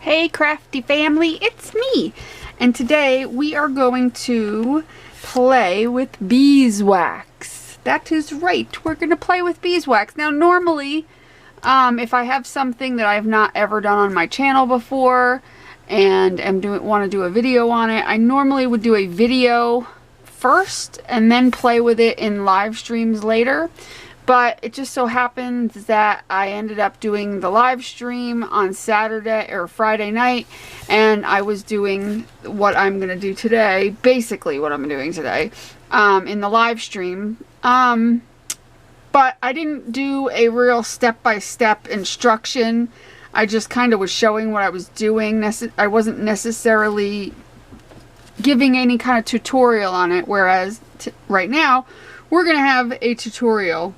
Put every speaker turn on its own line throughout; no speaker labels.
Hey crafty family, it's me, and today we are going to play with beeswax. That is right, we're going to play with beeswax. Now normally, if I have something that I've not ever done on my channel before and want to do a video on it, I normally would do a video first and then play with it in live streams later. But it just so happens that I ended up doing the live stream on Saturday or Friday night, and I was doing what I'm going to do today, basically what I'm doing today, in the live stream. But I didn't do a real step-by-step instruction. I just kind of was showing what I was doing. I wasn't necessarily giving any kind of tutorial on it, whereas right now we're going to have a tutorial.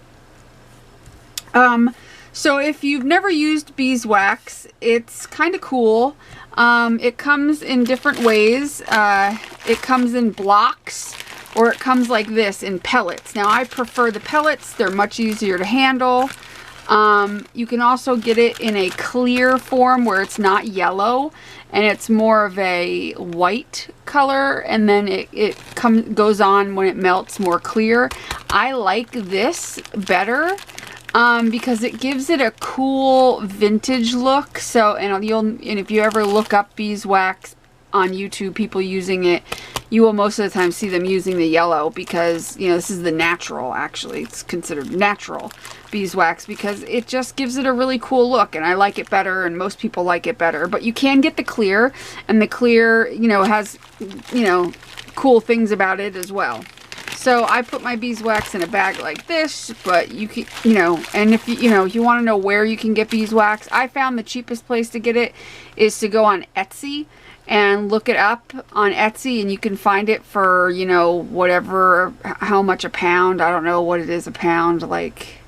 So if you've never used beeswax, it's kind of cool. It comes in different ways. It comes in blocks, or it comes like this in pellets. Now I prefer the pellets. They're much easier to handle. You can also get it in a clear form where it's not yellow and it's more of a white color, and then it goes on when it melts more clear. I like this better. Because it gives it a cool vintage look. So, and if you ever look up beeswax on YouTube, people using it, you will most of the time see them using the yellow, because, you know, this is the natural, actually. It's considered natural beeswax because it just gives it a really cool look, and I like it better, and most people like it better. But you can get the clear, and the clear, you know, has, you know, cool things about it as well. So I put my beeswax in a bag like this, but you can, you know, and if you know, if you want to know where you can get beeswax, I found the cheapest place to get it is to go on Etsy and look it up on Etsy, and you can find it for, you know, whatever, how much a pound. I don't know what it is a pound, like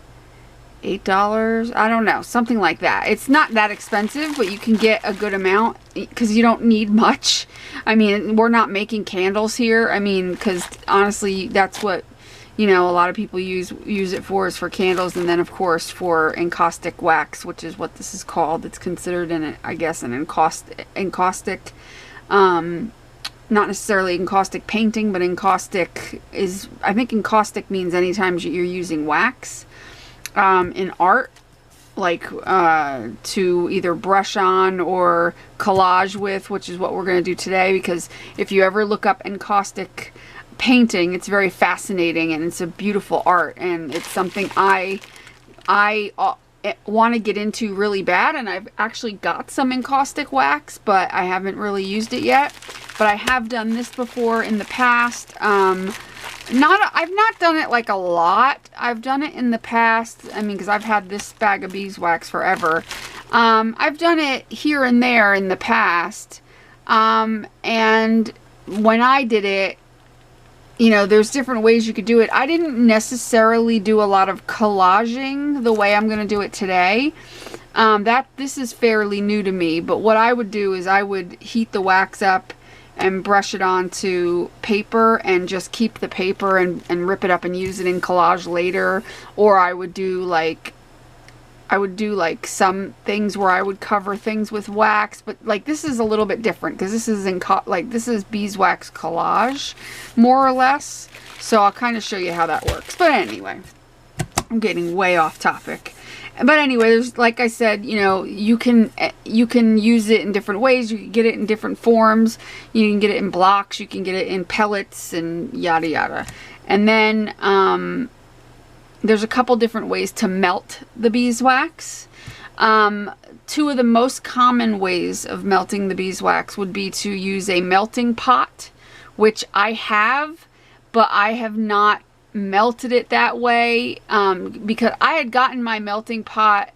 $8, I don't know, something like that. It's not that expensive, but you can get a good amount because you don't need much. I mean, we're not making candles here. I mean, because honestly, that's what, you know, a lot of people use it for, is for candles, and then of course for encaustic wax, which is what this is called. It's considered I guess an encaustic, not necessarily encaustic painting, but encaustic is, I think encaustic means anytime you're using wax in art, like to either brush on or collage with, which is what we're going to do today. Because if you ever look up encaustic painting, it's very fascinating, and it's a beautiful art, and it's something I want to get into really bad. And I've actually got some encaustic wax, but I haven't really used it yet. But I have done this before in the past. I've not done it like a lot. I've done it in the past. I mean, because I've had this bag of beeswax forever. I've done it here and there in the past. And when I did it, you know, there's different ways you could do it. I didn't necessarily do a lot of collaging the way I'm going to do it today. This is fairly new to me. But what I would do is I would heat the wax up and brush it onto paper and just keep the paper and rip it up and use it in collage later. Or I would do like some things where I would cover things with wax, but like this is a little bit different because this is this is beeswax collage, more or less. So I'll kind of show you how that works. But anyway, I'm getting way off topic. But anyway, there's, like I said, you know, you can use it in different ways. You can get it in different forms. You can get it in blocks. You can get it in pellets and yada yada. And then there's a couple different ways to melt the beeswax. Two of the most common ways of melting the beeswax would be to use a melting pot, which I have, but I have not melted it that way, because I had gotten my melting pot,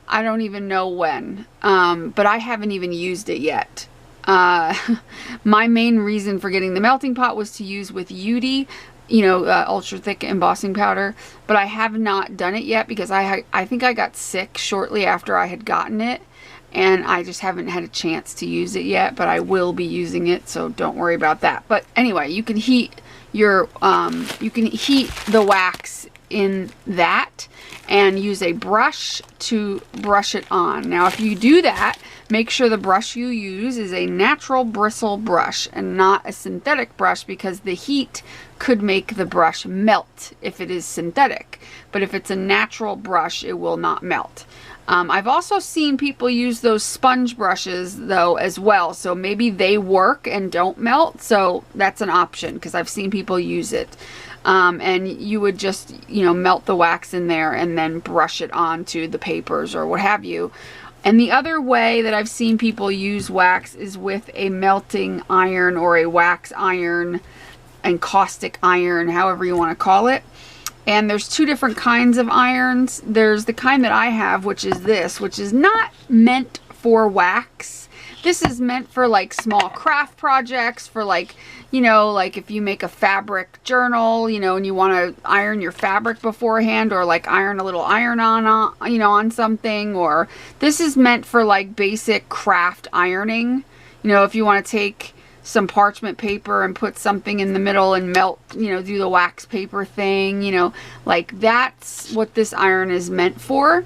I don't even know when, but I haven't even used it yet. My main reason for getting the melting pot was to use with UD, you know, ultra thick embossing powder, but I have not done it yet because I think I got sick shortly after I had gotten it, and I just haven't had a chance to use it yet. But I will be using it, so don't worry about that. But anyway, you can heat the wax in that and use a brush to brush it on. Now, if you do that, make sure the brush you use is a natural bristle brush and not a synthetic brush, because the heat could make the brush melt if it is synthetic. But if it's a natural brush, it will not melt. I've also seen people use those sponge brushes though as well, so maybe they work and don't melt, so that's an option because I've seen people use it. And you would just, you know, melt the wax in there and then brush it onto the papers or what have you. And the other way that I've seen people use wax is with a melting iron or a wax iron, encaustic iron, however you want to call it. And there's two different kinds of irons. There's the kind that I have, which is this, which is not meant for wax. This is meant for like small craft projects, for like, you know, like if you make a fabric journal, you know, and you want to iron your fabric beforehand, or like iron a little iron on, you know, on something. Or this is meant for like basic craft ironing. You know, if you want to take some parchment paper and put something in the middle and melt, you know, do the wax paper thing, you know, like that's what this iron is meant for.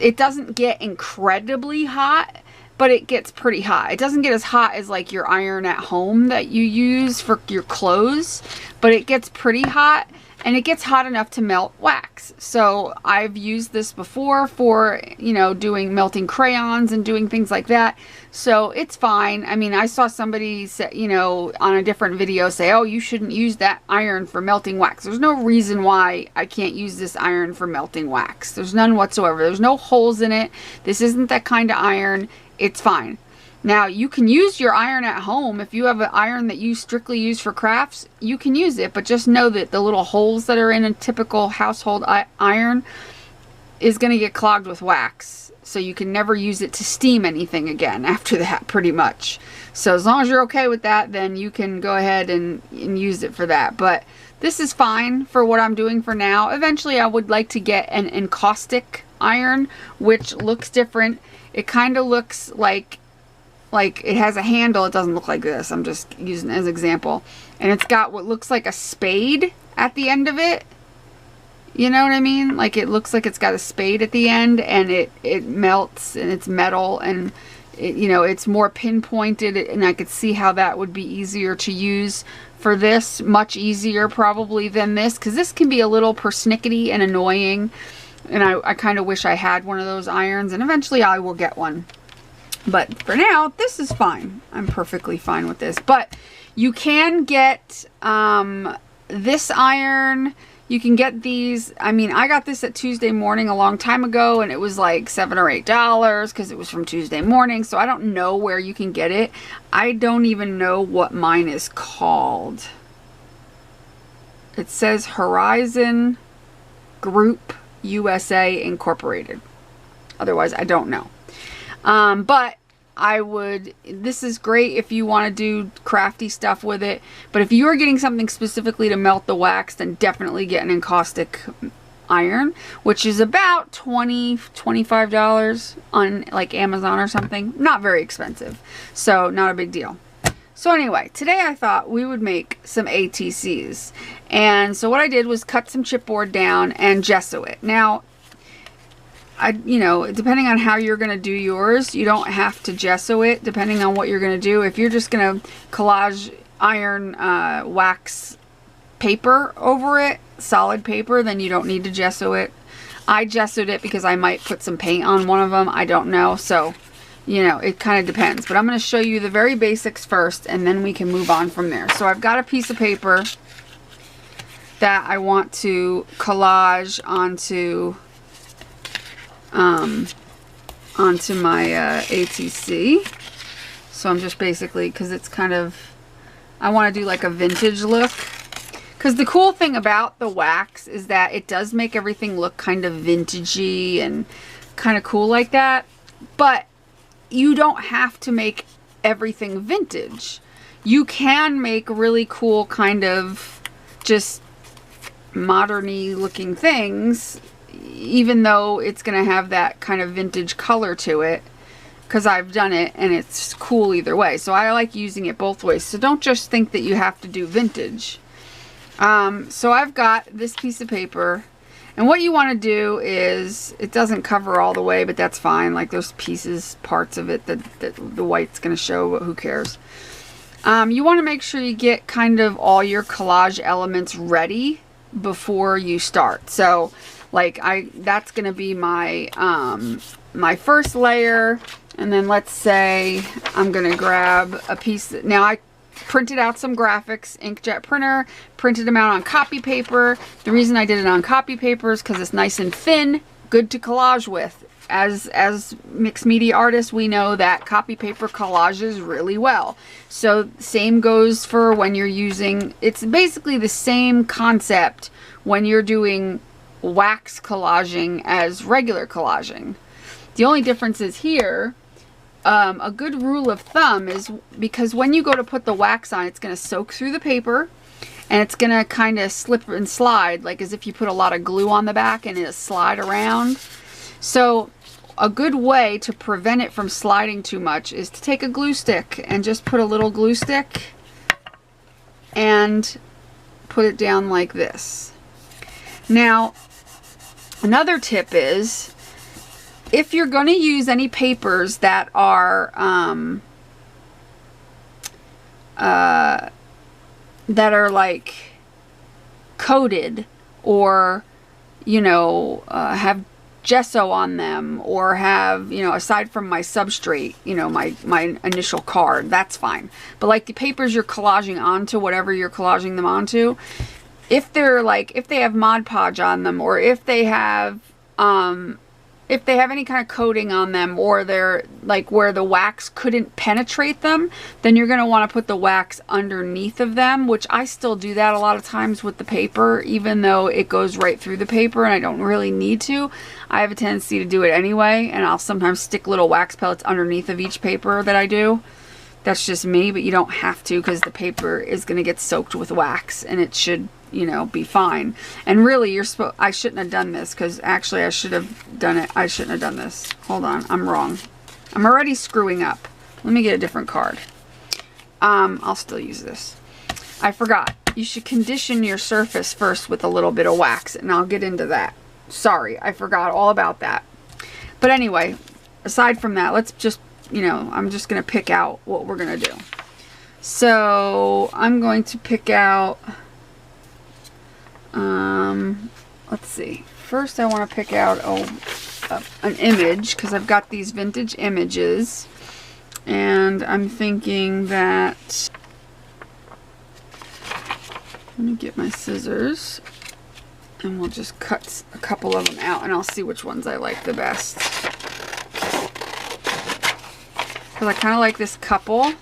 It doesn't get incredibly hot, but it gets pretty hot. It doesn't get as hot as like your iron at home that you use for your clothes, but it gets pretty hot, and it gets hot enough to melt wax. So I've used this before for, you know, doing melting crayons and doing things like that. So it's fine. I mean, I saw somebody say, you know, on a different video say, oh, you shouldn't use that iron for melting wax. There's no reason why I can't use this iron for melting wax. There's none whatsoever. There's no holes in it. This isn't that kind of iron. It's fine. Now, you can use your iron at home. If you have an iron that you strictly use for crafts, you can use it, but just know that the little holes that are in a typical household iron is going to get clogged with wax. So you can never use it to steam anything again after that, pretty much. So as long as you're okay with that, then you can go ahead and use it for that. But this is fine for what I'm doing for now. Eventually, I would like to get an encaustic iron, which looks different. It kind of looks like it has a handle. It doesn't look like this. I'm just using it as an example. And it's got what looks like a spade at the end of it. You know what I mean? Like it looks like it's got a spade at the end, and it melts, and it's metal, and it, you know, it's more pinpointed, and I could see how that would be easier to use for this. Much easier probably than this, because this can be a little persnickety and annoying. And I kind of wish I had one of those irons, and eventually I will get one. But for now, this is fine. I'm perfectly fine with this. But you can get this iron. You can get these. I mean, I got this at Tuesday Morning a long time ago, and it was like $7 or $8 because it was from Tuesday Morning. So I don't know where you can get it. I don't even know what mine is called. It says Horizon Group USA Incorporated. Otherwise, I don't know. But this is great if you want to do crafty stuff with it. But if you are getting something specifically to melt the wax, then definitely get an encaustic iron, which is about $25 on like Amazon or something. Not very expensive. So not a big deal. So anyway, today I thought we would make some ATCs. And so what I did was cut some chipboard down and gesso it. Now, you know, depending on how you're going to do yours, you don't have to gesso it, depending on what you're going to do. If you're just going to collage iron wax paper over it, solid paper, then you don't need to gesso it. I gessoed it because I might put some paint on one of them. I don't know. So, you know, it kind of depends. But I'm going to show you the very basics first, and then we can move on from there. So I've got a piece of paper that I want to collage onto my ATC. So I'm just basically, because it's kind of, I want to do like a vintage look. Because the cool thing about the wax is that it does make everything look kind of vintagey and kind of cool like that. But you don't have to make everything vintage. You can make really cool kind of just modern-y looking things, even though it's going to have that kind of vintage color to it, because I've done it and it's cool either way. So I like using it both ways. So don't just think that you have to do vintage. So I've got this piece of paper, And what you want to do is, it doesn't cover all the way, but that's fine. Like there's pieces, parts of it that the white's going to show, but who cares? You want to make sure you get kind of all your collage elements ready before you start. So like that's going to be my my first layer, and then let's say I'm going to grab a piece. Now I printed out some graphics, inkjet printer, printed them out on copy paper. The reason I did it on copy paper is because it's nice and thin, good to collage with. As mixed media artists, we know that copy paper collages really well. So same goes for when you're using, it's basically the same concept when you're doing wax collaging as regular collaging. The only difference is here, a good rule of thumb is, because when you go to put the wax on, it's going to soak through the paper and it's going to kind of slip and slide, like as if you put a lot of glue on the back and it'll slide around. So a good way to prevent it from sliding too much is to take a glue stick and just put a little glue stick and put it down like this. Now, another tip is, if you're going to use any papers that are like coated, or you know, have gesso on them, or have, you know, aside from my substrate, you know, my initial card, that's fine. But like the papers you're collaging onto, whatever you're collaging them onto, if they're like, if they have Mod Podge on them, or if they have any kind of coating on them, or they're like where the wax couldn't penetrate them, then you're going to want to put the wax underneath of them, which I still do that a lot of times with the paper, even though it goes right through the paper and I don't really need to. I have a tendency to do it anyway, and I'll sometimes stick little wax pellets underneath of each paper that I do. That's just me, but you don't have to, because the paper is going to get soaked with wax and it should, you know, be fine. And really, you're supposed, I shouldn't have done this, because actually I should have done it. I shouldn't have done this. Hold on, I'm wrong. I'm already screwing up. Let me get a different card. I'll still use this. I forgot. You should condition your surface first with a little bit of wax, and I'll get into that. Sorry, I forgot all about that. But anyway, aside from that, let's just, you know, I'm just going to pick out what we're going to do. So I'm going to pick out, let's see. First I want to pick out an image, because I've got these vintage images, and I'm thinking that, let me get my scissors, and we'll just cut a couple of them out, and I'll see which ones I like the best. Because I kind of like this couple.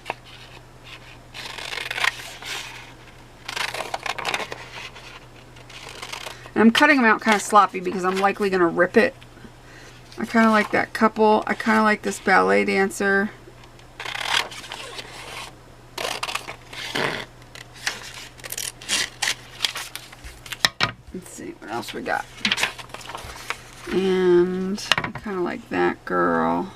And I'm cutting them out kind of sloppy because I'm likely going to rip it. I kind of like that couple. I kind of like this ballet dancer. Let's see what else we got. And I kind of like that girl.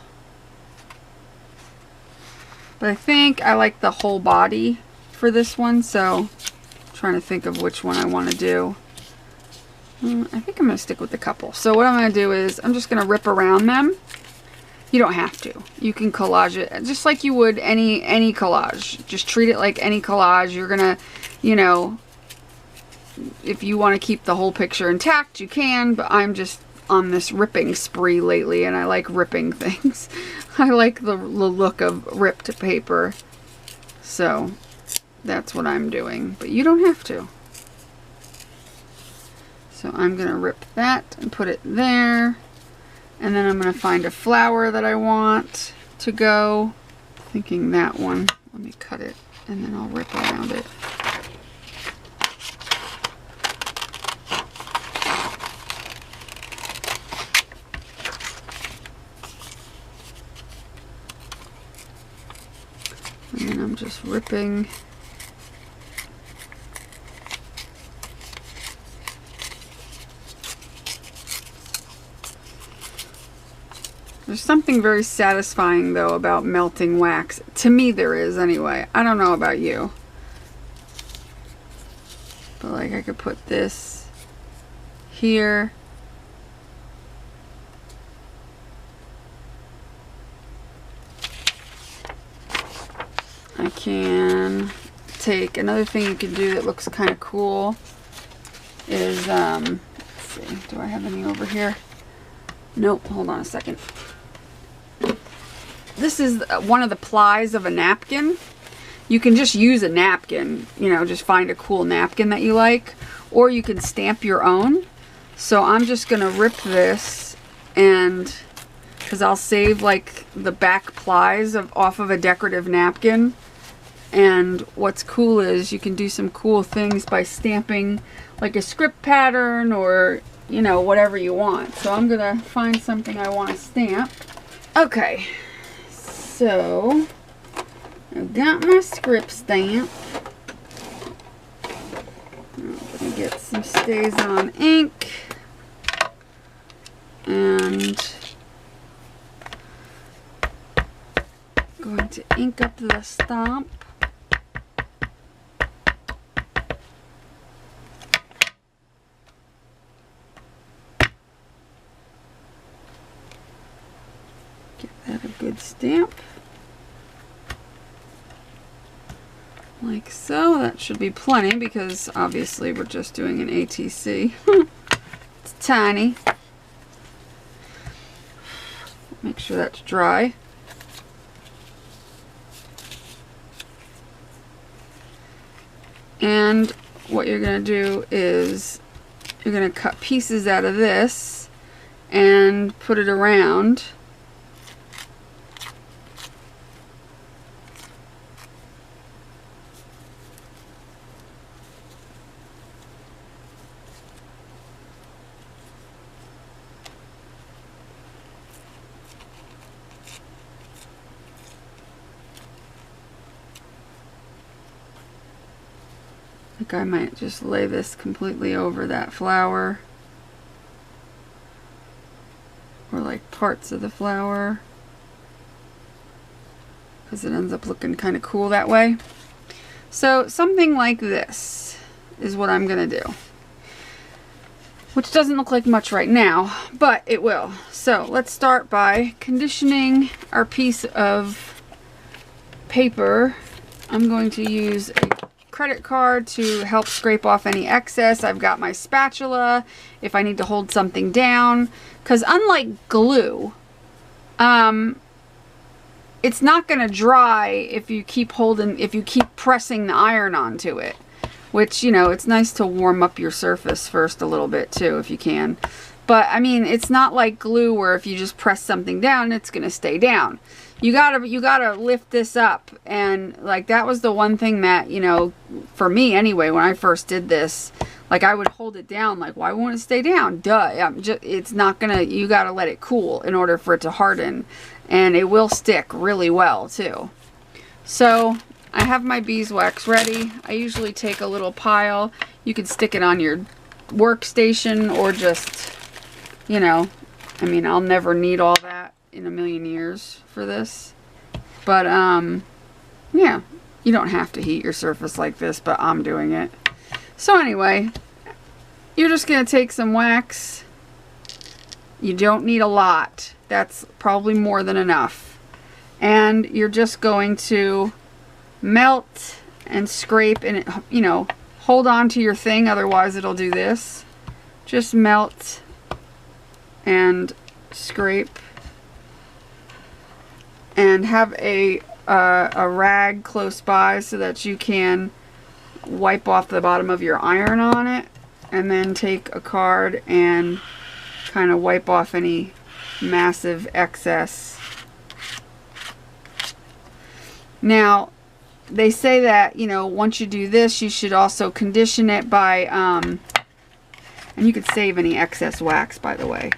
But I think I like the whole body for this one, so I'm trying to think of which one I want to do. I think I'm going to stick with the couple. So what I'm going to do is I'm just going to rip around them. You don't have to. You can collage it just like you would any collage. Just treat it like any collage. You're going to, you know, if you want to keep the whole picture intact, you can, but I'm just on this ripping spree lately, and I like ripping things. I like the look of ripped paper. So that's what I'm doing, but you don't have to. So I'm going to rip that and put it there. And then I'm going to find a flower that I want to go. Thinking that one. Let me cut it and then I'll rip around it. And then I'm just ripping. There's something very satisfying, though, about melting wax. To me, there is, anyway. I don't know about you. But, like, I could put this here, I can take another thing you can do that looks kind of cool is, let's see, do I have any over here? Nope, hold on a second. This is one of the plies of a napkin. You can just use a napkin, you know, just find a cool napkin that you like, or you can stamp your own. So I'm just gonna rip this, and because I'll save like the back plies off of a decorative napkin. And what's cool is you can do some cool things by stamping like a script pattern, or you know, whatever you want. So I'm gonna find something I want to stamp. Okay, so I've got my script stamp. I'm gonna get some Stays On ink, and going to ink up the stamp. That a good stamp, like so. That should be plenty because obviously we're just doing an ATC. It's tiny. Make sure that's dry. And what you're going to do is you're going to cut pieces out of this and put it around. I might just lay this completely over that flower, or like parts of the flower, because it ends up looking kind of cool that way. So something like this is what I'm gonna do, which doesn't look like much right now, but it will. So let's start by conditioning our piece of paper. I'm going to use a credit card to help scrape off any excess. I've got my spatula if I need to hold something down, because unlike glue, it's not going to dry if you keep pressing the iron onto it, which, you know, it's nice to warm up your surface first a little bit too if you can. But I mean, it's not like glue where if you just press something down, it's going to stay down. You gotta lift this up, and like that was the one thing that, you know, for me anyway, when I first did this, like I would hold it down, like why won't it stay down? Duh, it's not gonna. You gotta let it cool in order for it to harden, and it will stick really well too. So I have my beeswax ready. I usually take a little pile. You could stick it on your workstation, or just, you know, I mean, I'll never need all that in a million years for this, but yeah, you don't have to heat your surface like this, but I'm doing it. So anyway, you're just gonna take some wax. You don't need a lot. That's probably more than enough, and you're just going to melt and scrape, and it, you know, hold on to your thing, otherwise it'll do this. Just melt and scrape. And have a rag close by so that you can wipe off the bottom of your iron on it, and then take a card and kind of wipe off any massive excess. Now, they say that, you know, once you do this, you should also condition it by, and you could save any excess wax, by the way.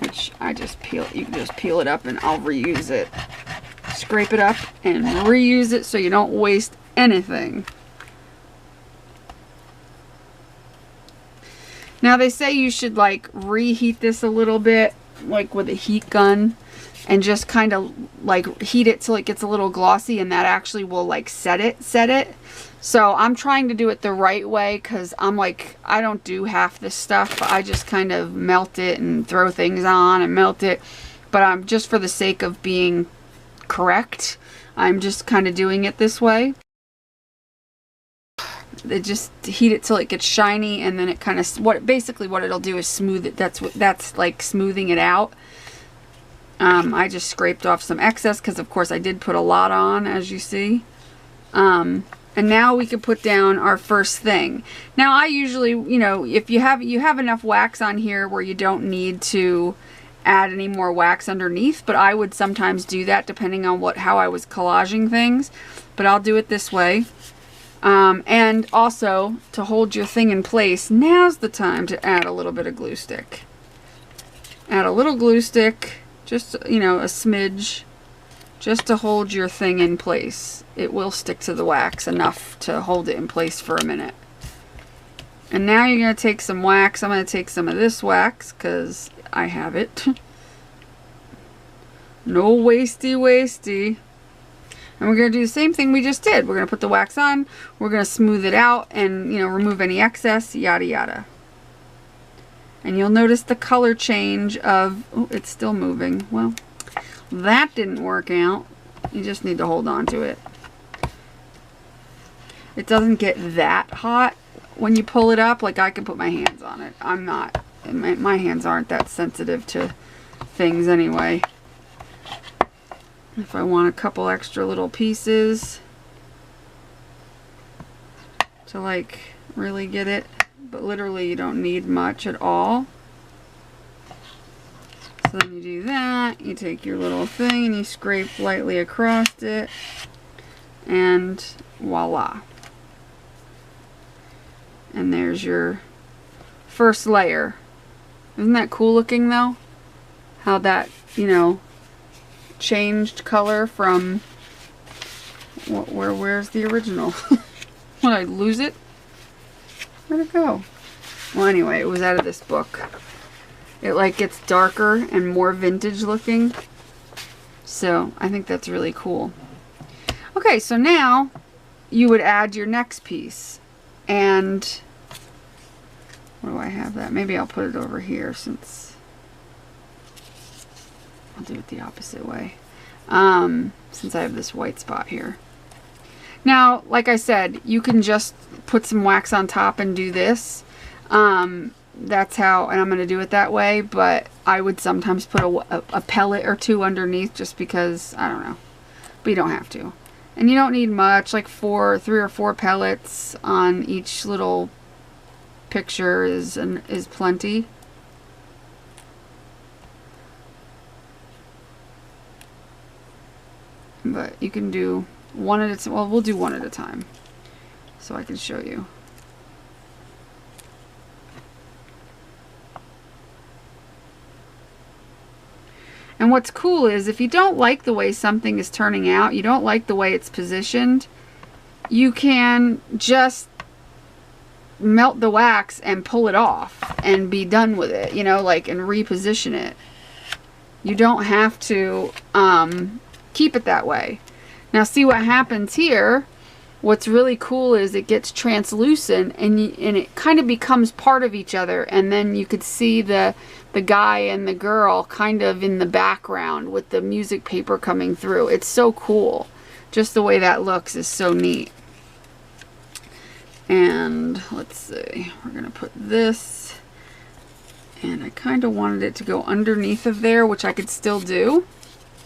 Which I just peel, you can just peel it up and I'll reuse it. Scrape it up and reuse it so you don't waste anything. Now they say you should like reheat this a little bit, like with a heat gun, and just kind of like heat it till it gets a little glossy, and that actually will like set it. So I'm trying to do it the right way, because I'm like, I don't do half this stuff. I just kind of melt it and throw things on and melt it. But I'm just for the sake of being correct. I'm just kind of doing it this way. It just heat it till it gets shiny, and then it kind of basically what it'll do is smooth it. That's like smoothing it out. I just scraped off some excess because of course I did put a lot on, as you see. And now we can put down our first thing. Now I usually, you know, if you have enough wax on here where you don't need to add any more wax underneath, but I would sometimes do that depending on how I was collaging things. But I'll do it this way. And also, to hold your thing in place, now's the time to add a little bit of glue stick. Add a little glue stick, just, you know, a smidge, just to hold your thing in place. It will stick to the wax enough to hold it in place for a minute. And now you're going to take some wax. I'm going to take some of this wax because I have it. No wasty. And we're going to do the same thing we just did. We're going to put the wax on, we're going to smooth it out and, you know, remove any excess, yada yada. And you'll notice the color change of, oh, it's still moving. Well, that didn't work out. You just need to hold on to it. It doesn't get that hot when you pull it up. Like, I can put my hands on it. I'm not, my hands aren't that sensitive to things anyway. If I want a couple extra little pieces to like really get it, but literally you don't need much at all. So then you do that, you take your little thing and you scrape lightly across it, and voila. And there's your first layer. Isn't that cool looking though? How that, you know, changed color from where's the original? When I lose it? Where'd it go? Well, anyway, it was out of this book. It like gets darker and more vintage looking. So I think that's really cool. Okay, so now you would add your next piece. And where do I have that? Maybe I'll put it over here since I'll do it the opposite way, since I have this white spot here. Now, like I said, you can just put some wax on top and do this. That's how, and I'm going to do it that way, but I would sometimes put a pellet or two underneath just because, I don't know, but you don't have to. And you don't need much, like 3 or 4 pellets on each little picture is plenty. But you can do one at a time. Well, we'll do one at a time so I can show you. And what's cool is if you don't like the way something is turning out, you don't like the way it's positioned, you can just melt the wax and pull it off and be done with it, you know, like, and reposition it. You don't have to keep it that way. Now see what happens here. What's really cool is it gets translucent and it kind of becomes part of each other, and then you could see the guy and the girl kind of in the background with the music paper coming through. It's so cool. Just the way that looks is so neat. And let's see, we're gonna put this, and I kind of wanted it to go underneath of there, which I could still do,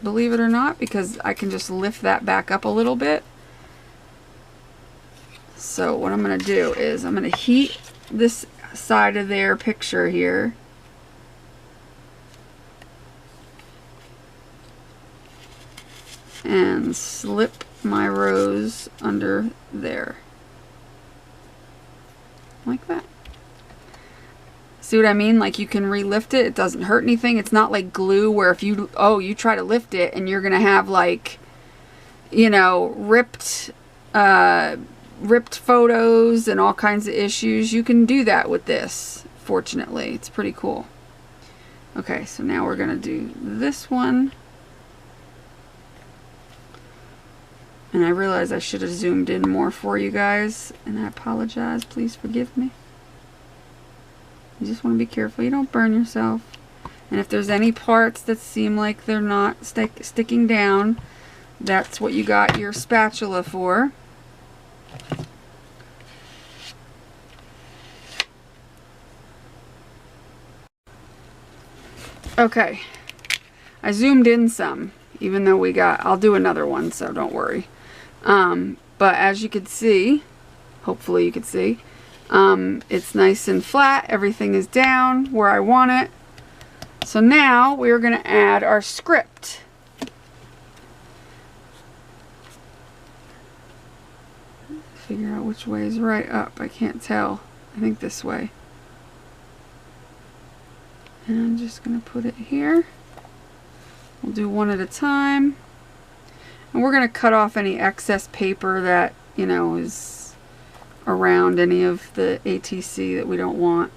believe it or not, because I can just lift that back up a little bit. So what I'm going to do is I'm going to heat this side of their picture here. And slip my rose under there. Like that. See what I mean? Like, you can relift it. It doesn't hurt anything. It's not like glue where if you, you try to lift it and you're going to have, like, you know, ripped photos and all kinds of issues. You can do that with this, fortunately. It's pretty cool. Okay, so now we're going to do this one. And I realize I should have zoomed in more for you guys, and I apologize. Please forgive me. You just want to be careful you don't burn yourself. And if there's any parts that seem like they're not sticking down, that's what you got your spatula for. Okay, I zoomed in some, even though I'll do another one, so don't worry. But as you can see, hopefully you can see, it's nice and flat. Everything is down where I want it. So now we're going to add our script. Figure out which way is right up. I can't tell. I think this way. And I'm just going to put it here. We'll do one at a time. And we're going to cut off any excess paper that, you know, is around any of the ATC that we don't want.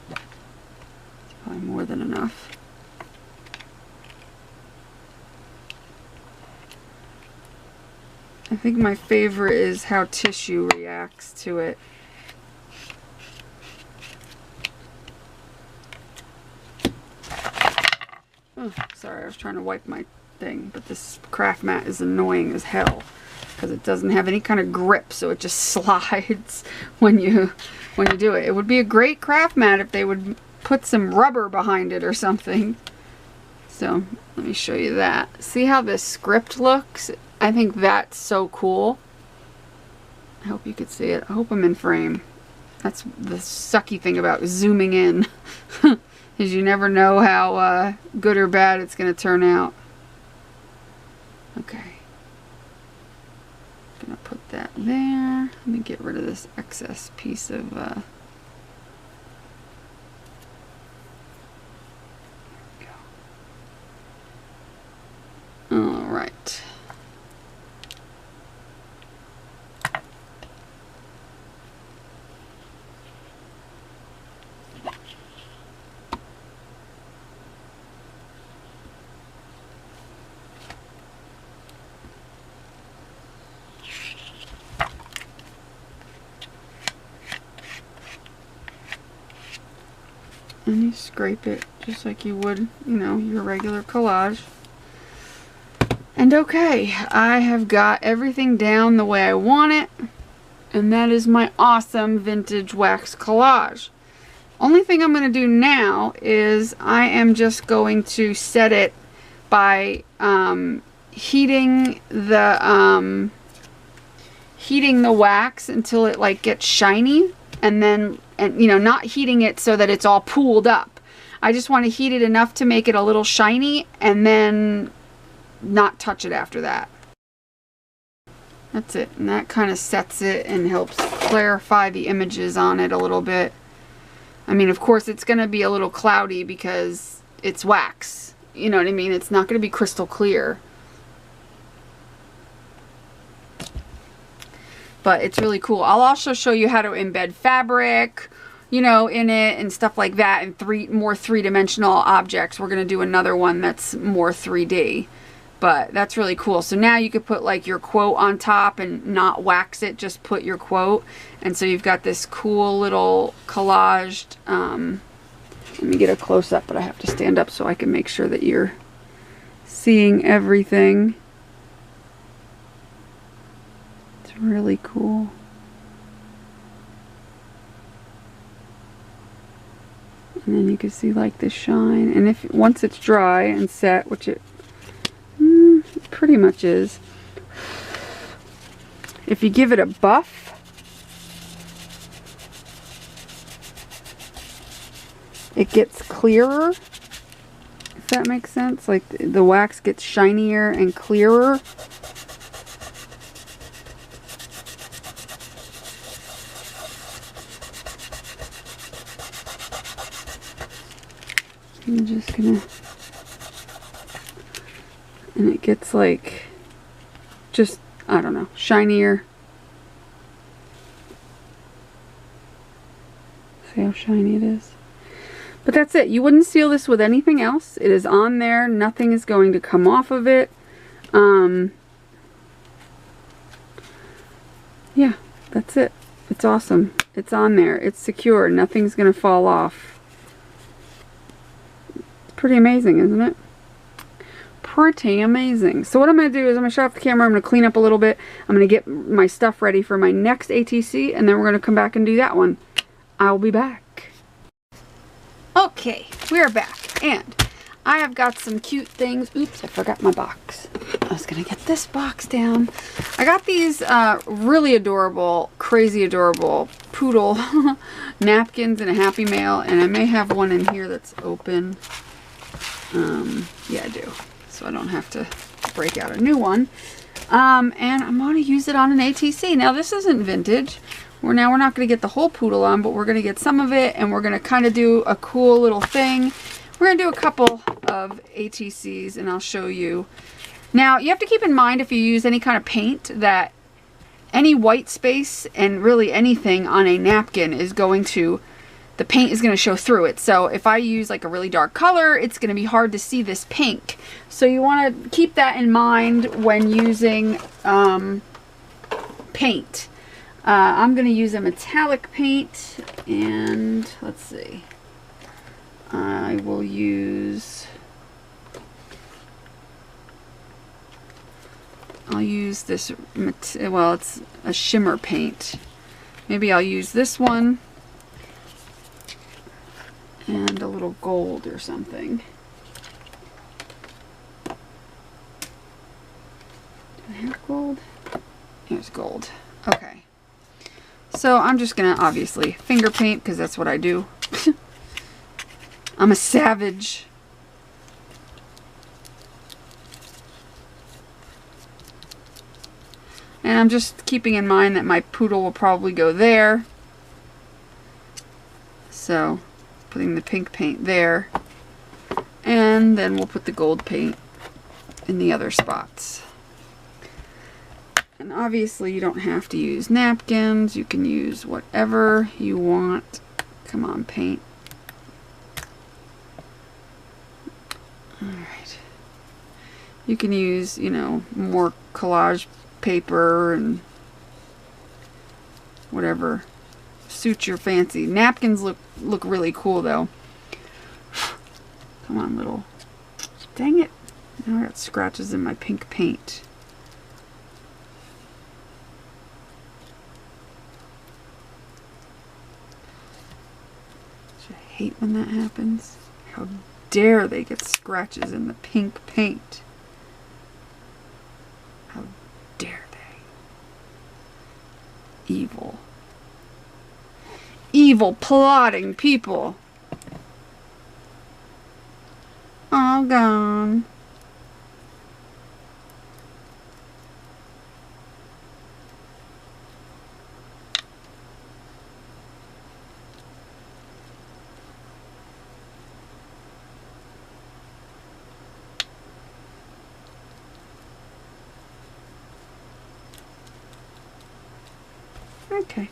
It's probably more than enough. I think my favorite is how tissue reacts to it. Oh, sorry, I was trying to wipe my thing, but this craft mat is annoying as hell because it doesn't have any kind of grip, so it just slides when you do it. It would be a great craft mat if they would put some rubber behind it or something. So let me show you that. See how this script looks? I think that's so cool. I hope you could see it. I hope I'm in frame. That's the sucky thing about zooming in. Is you never know how good or bad it's going to turn out. Okay. I'm going to put that there. Let me get rid of this excess piece of... Alright. And you scrape it just like you would, you know, your regular collage. And okay, I have got everything down the way I want it. And that is my awesome vintage wax collage. Only thing I'm going to do now is I am just going to set it by heating the wax until it like gets shiny, and then you know, not heating it so that it's all pooled up. I just want to heat it enough to make it a little shiny and then not touch it after that. That's it, and that kind of sets it and helps clarify the images on it a little bit. I mean, of course it's going to be a little cloudy because it's wax. You know what I mean? It's not going to be crystal clear. But it's really cool. I'll also show you how to embed fabric, you know, in it and stuff like that, and more three-dimensional objects. We're going to do another one that's more 3D. But that's really cool. So now you could put like your quote on top and not wax it, just put your quote. And so you've got this cool little collaged, let me get a close-up, but I have to stand up so I can make sure that you're seeing everything. It's really cool. And then you can see like the shine. And if once it's dry and set, which it pretty much is, if you give it a buff, it gets clearer, if that makes sense. Like the wax gets shinier and clearer. I'm just gonna, and it gets like, just, I don't know, shinier. See how shiny it is? But that's it. You wouldn't seal this with anything else. It is on there. Nothing is going to come off of it. Yeah, that's it. It's awesome. It's on there. It's secure. Nothing's going to fall off. It's pretty amazing, isn't it? Pretty amazing. So what I'm going to do is I'm going to shut off the camera. I'm going to clean up a little bit. I'm going to get my stuff ready for my next ATC, and then we're going to come back and do that one. I'll be back. Okay, we're back, and I have got some cute things. Oops, I forgot my box. I was going to get this box down. I got these really adorable, crazy adorable Poodle napkins in a Happy Mail, and I may have one in here that's open. Yeah, I do. So I don't have to break out a new one. And I'm going to use it on an ATC. Now, this isn't vintage. We're not going to get the whole Poodle on, but we're going to get some of it, and we're going to kind of do a cool little thing. We're going to do a couple of ATCs, and I'll show you. Now, you have to keep in mind if you use any kind of paint that any white space and really anything on a napkin is going to, the paint is going to show through it. So if I use like a really dark color, it's going to be hard to see this pink. So you want to keep that in mind when using paint. I'm going to use a metallic paint, and let's see. I will use, I'll use this, well, it's a shimmer paint. Maybe I'll use this one and a little gold or something. Do I have gold? Here's gold. Okay. So I'm just gonna obviously finger paint because that's what I do. I'm a savage. And I'm just keeping in mind that my Poodle will probably go there. So putting the pink paint there, and then we'll put the gold paint in the other spots. And obviously you don't have to use napkins. You can use whatever you want. Come on, paint. Alright. You can use, you know, more collage paper and whatever suits your fancy. Napkins look really cool though. Come on, little. Dang it. Now I got scratches in my pink paint. I hate when that happens. How dare they get scratches in the pink paint? How dare they? Evil. Evil, plotting people. All gone. Okay.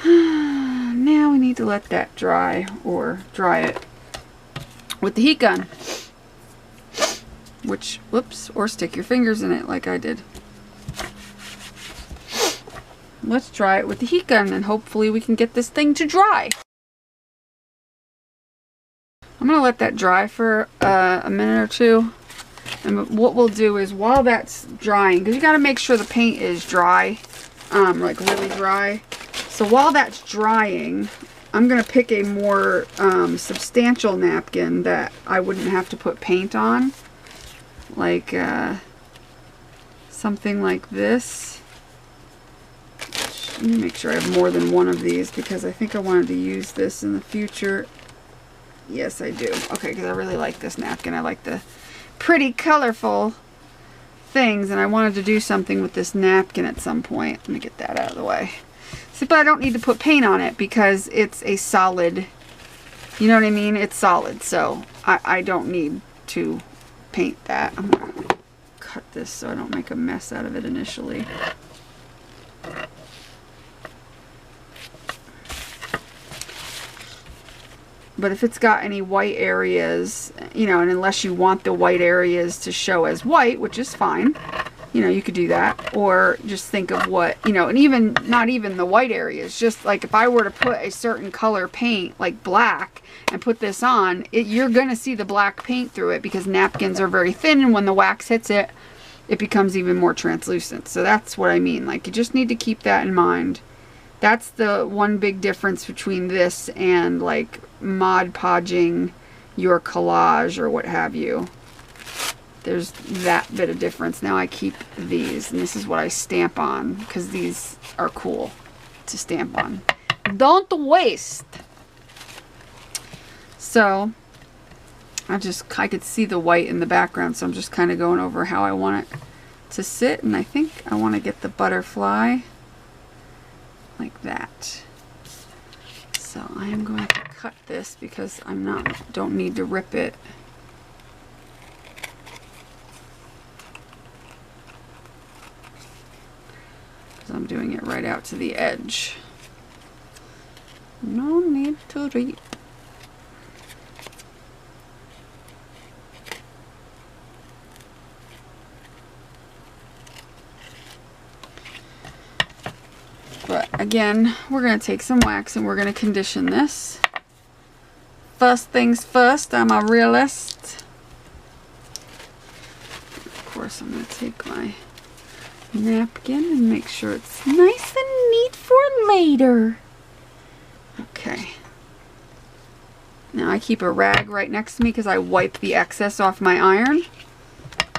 Now we need to let that dry, or dry it with the heat gun. Which, whoops, or stick your fingers in it like I did. Let's dry it with the heat gun, and hopefully we can get this thing to dry. I'm going to let that dry for a minute or two. And what we'll do is, while that's drying, because you got to make sure the paint is dry, like really dry. So while that's drying, I'm going to pick a more substantial napkin that I wouldn't have to put paint on. Like something like this. Let me make sure I have more than one of these, because I think I wanted to use this in the future. Yes, I do. Okay, because I really like this napkin. I like the pretty colorful things, and I wanted to do something with this napkin at some point. Let me get that out of the way. See, but I don't need to put paint on it because it's a solid, you know what I mean? It's solid, so I don't need to paint that. I'm gonna cut this so I don't make a mess out of it initially. But if it's got any white areas, you know, and unless you want the white areas to show as white, which is fine, you know, you could do that, or just think of what, you know, and even not even the white areas, just like if I were to put a certain color paint like black and put this on it, you're gonna see the black paint through it because napkins are very thin, and when the wax hits it, it becomes even more translucent. So that's what I mean, like you just need to keep that in mind. That's the one big difference between this and like Mod Podging your collage or what have you. There's that bit of difference. Now I keep these, and this is what I stamp on because these are cool to stamp on. Don't waste. So I could see the white in the background, so I'm just kind of going over how I want it to sit, and I think I want to get the butterfly like that. So I am going to cut this because don't need to rip it. I'm doing it right out to the edge. No need to reap. But again, we're going to take some wax and we're going to condition this. First things first, I'm a realist. Of course, I'm going to take my napkin and make sure it's nice and neat for later. Okay. Now I keep a rag right next to me because I wipe the excess off my iron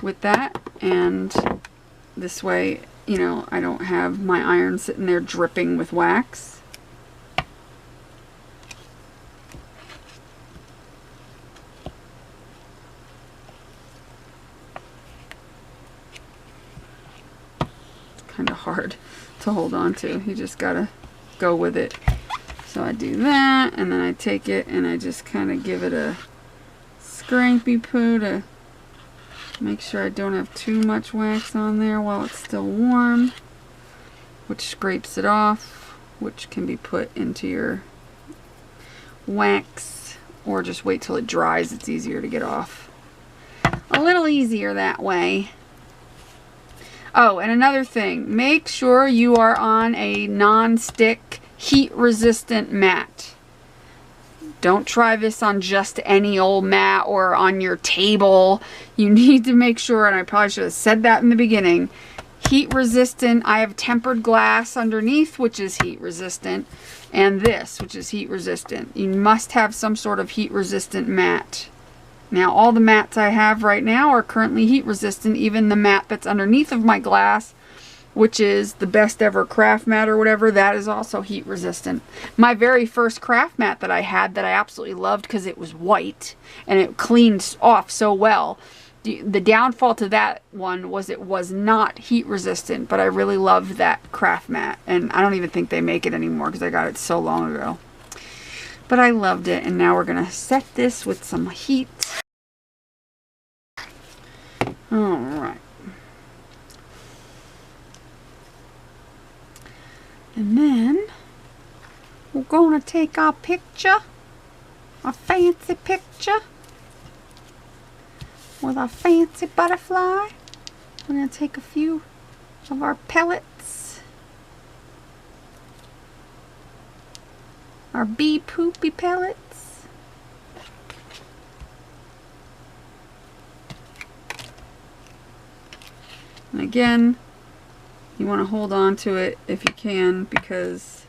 with that, and this way, you know, I don't have my iron sitting there dripping with wax. Kind of hard to hold on to. You just gotta go with it. So I do that, and then I take it and I just kind of give it a scrappy poo to make sure I don't have too much wax on there while it's still warm, which scrapes it off, which can be put into your wax, or just wait till it dries. It's easier to get off. A little easier that way. Oh, and another thing, make sure you are on a non-stick, heat-resistant mat. Don't try this on just any old mat or on your table. You need to make sure, and I probably should have said that in the beginning, heat-resistant. I have tempered glass underneath, which is heat-resistant, and this, which is heat-resistant. You must have some sort of heat-resistant mat. Now, all the mats I have right now are currently heat resistant. Even the mat that's underneath of my glass, which is the best ever craft mat or whatever, that is also heat resistant. My very first craft mat that I had that I absolutely loved because it was white and it cleaned off so well. The downfall to that one was it was not heat resistant, but I really loved that craft mat. And I don't even think they make it anymore because I got it so long ago. But I loved it, and now we're going to set this with some heat. Alright. And then we're going to take our picture, a fancy picture with our fancy butterfly. We're going to take a few of our pellets, our bee poopy pellets. And again, you want to hold on to it if you can, because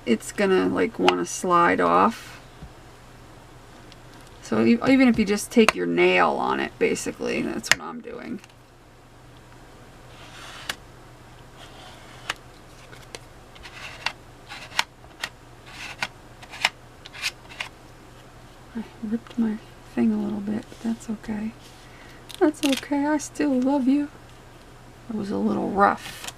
it's gonna like want to slide off. So even if you just take your nail on it, basically, that's what I'm doing. I ripped my thing a little bit, but that's okay. That's okay, I still love you. It was a little rough.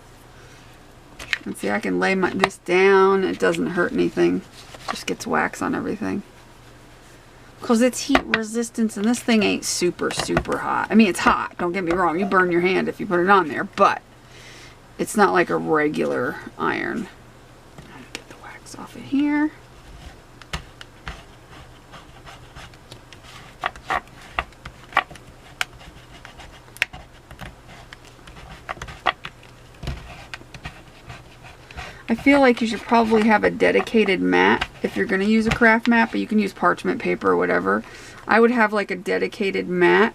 And see, I can lay this down. It doesn't hurt anything. Just gets wax on everything. Because it's heat resistance, and this thing ain't super, super hot. I mean, it's hot. Don't get me wrong. You burn your hand if you put it on there. But it's not like a regular iron. Get the wax off of here. I feel like you should probably have a dedicated mat if you're going to use a craft mat, but you can use parchment paper or whatever. I would have like a dedicated mat.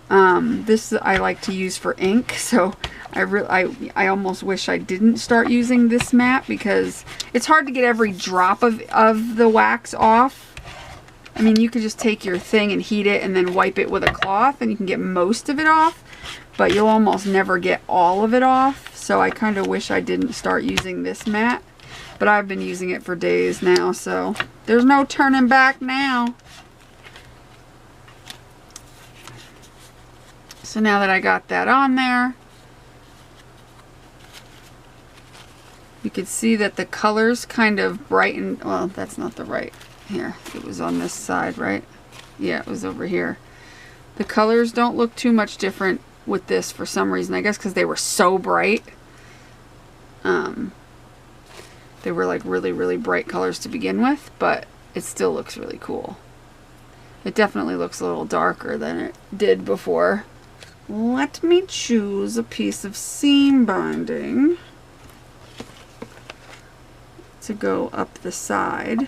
This I like to use for ink, so I almost wish I didn't start using this mat because it's hard to get every drop of the wax off. I mean, you could just take your thing and heat it and then wipe it with a cloth and you can get most of it off, but you'll almost never get all of it off. So I kind of wish I didn't start using this mat, but I've been using it for days now, so there's no turning back now. So now that I got that on there, you could see that the colors kind of brightened. Well, that's not the right. Here, it was on this side, right? Yeah, it was over here. The colors don't look too much different with this for some reason. I guess because they were so bright. They were like really, really bright colors to begin with, but it still looks really cool. It definitely looks a little darker than it did before. Let me choose a piece of seam binding to go up the side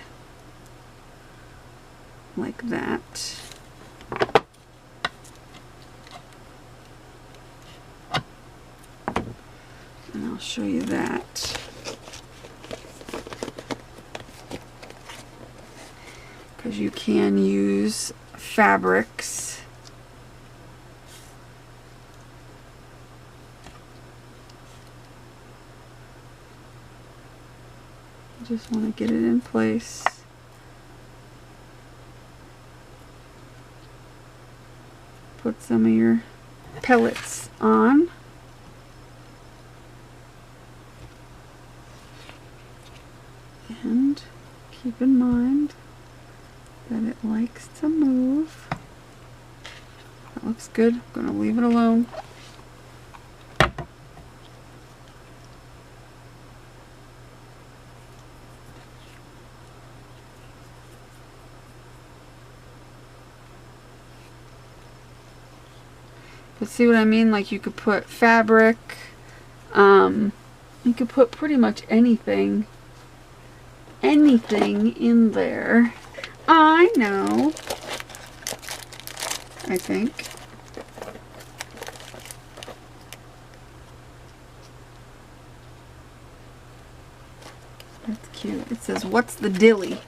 like that. And I'll show you that. Because you can use fabrics. Just want to get it in place. Put some of your pellets on. And keep in mind that it likes to move. That looks good. I'm going to leave it alone. But see what I mean? Like you could put fabric, you could put pretty much anything in there. I know. I think. That's cute. It says, "What's the dilly?"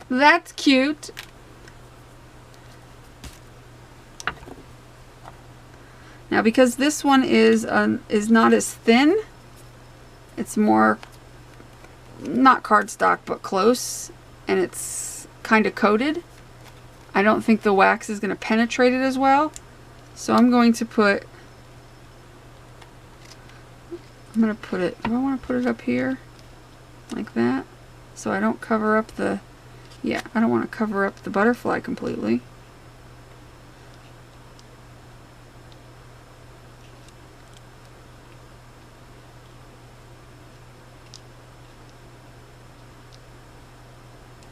That's cute. Now, because this one is not as thin, it's more not cardstock but close, and it's kind of coated. I don't think the wax is going to penetrate it as well, so I'm going to put. I'm going to put it. Do I want to put it up here, like that, so I don't cover up the. Yeah, I don't want to cover up the butterfly completely.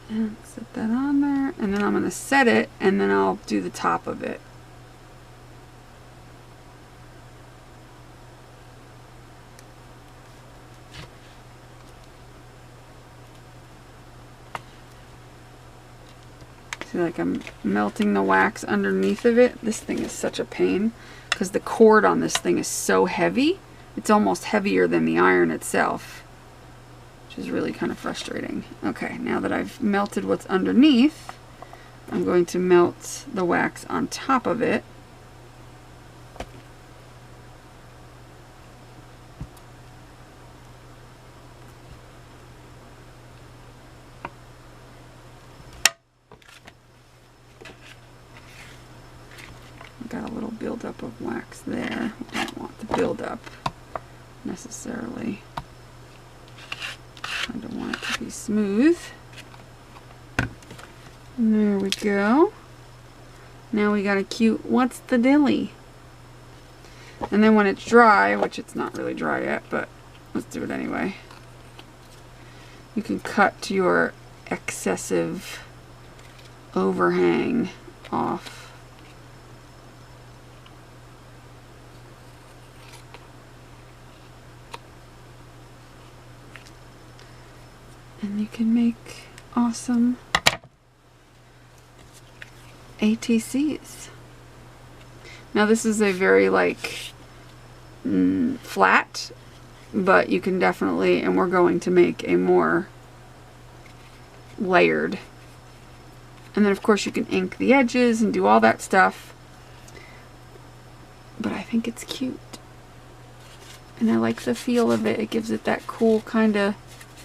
And set that on there, and then I'm going to set it, and then I'll do the top of it. See, like I'm melting the wax underneath of it. This thing is such a pain because the cord on this thing is so heavy. It's almost heavier than the iron itself, which is really kind of frustrating. Okay, now that I've melted what's underneath, I'm going to melt the wax on top of it. Got a little buildup of wax there. I don't want the buildup necessarily. I don't want it to be smooth. And there we go. Now we got a cute "What's the dilly?" And then when it's dry, which it's not really dry yet, but let's do it anyway. You can cut your excessive overhang off. And you can make awesome ATCs. Now this is a very like flat, but you can definitely, and we're going to make a more layered. And then of course you can ink the edges and do all that stuff. But I think it's cute. And I like the feel of it. It gives it that cool kind of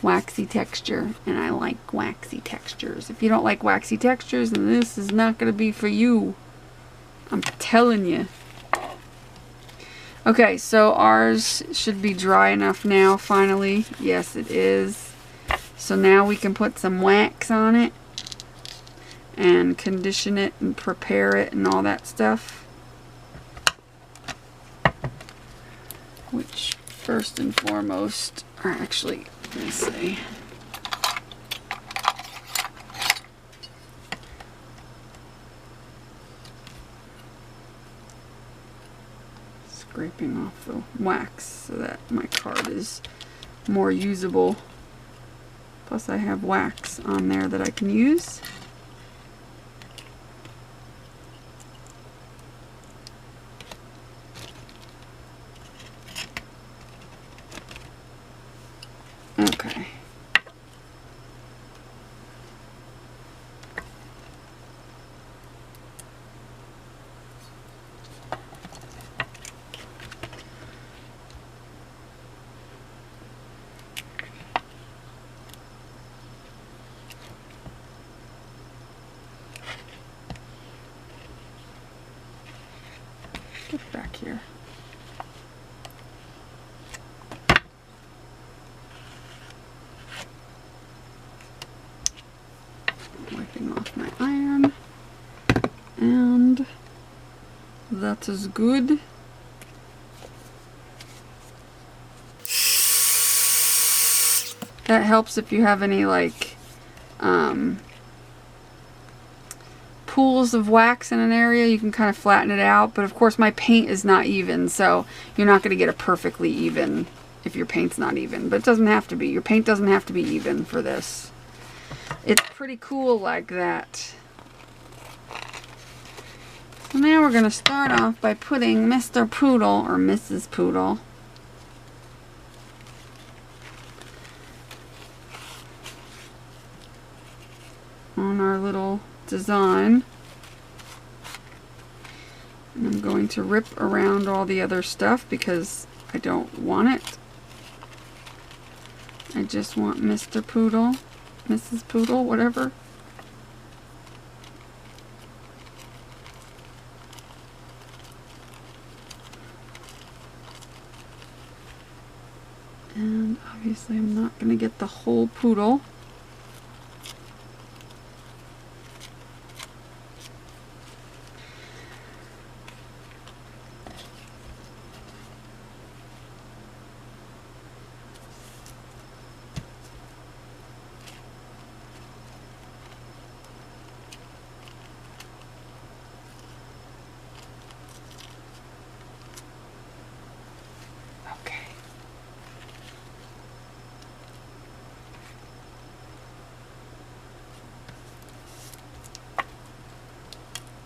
waxy texture. And I like waxy textures. If you don't like waxy textures, then this is not going to be for you. I'm telling you. Okay, so ours should be dry enough now, finally. Yes, it is. So now we can put some wax on it and condition it and prepare it and all that stuff. Which, first and foremost, are actually, let me see. Scraping off the wax so that my card is more usable. Plus I have wax on there that I can use. Okay. Get back here. Wiping off my iron. And that is good. That helps if you have any like pools of wax in an area. You can kind of flatten it out, but of course my paint is not even, so you're not going to get a perfectly even if your paint's not even, but it doesn't have to be. Your paint doesn't have to be even for this. It's pretty cool like that. So now we're going to start off by putting Mr. Poodle or Mrs. Poodle on our little design. And I'm going to rip around all the other stuff because I don't want it. I just want Mr. Poodle, Mrs. Poodle, whatever. And obviously I'm not going to get the whole poodle.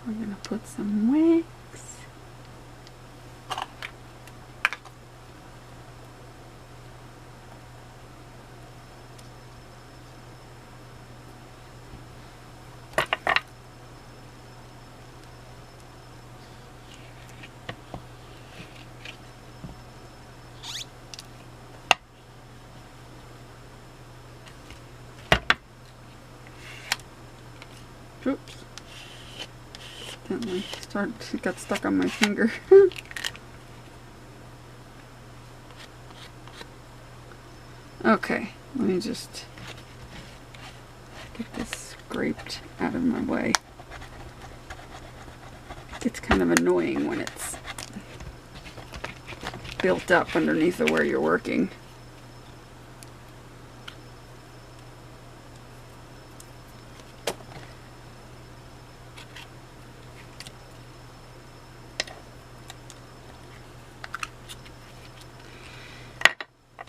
We're going to put some wax. Oops. It got stuck on my finger. Okay, let me just get this scraped out of my way. It's kind of annoying when it's built up underneath of where you're working.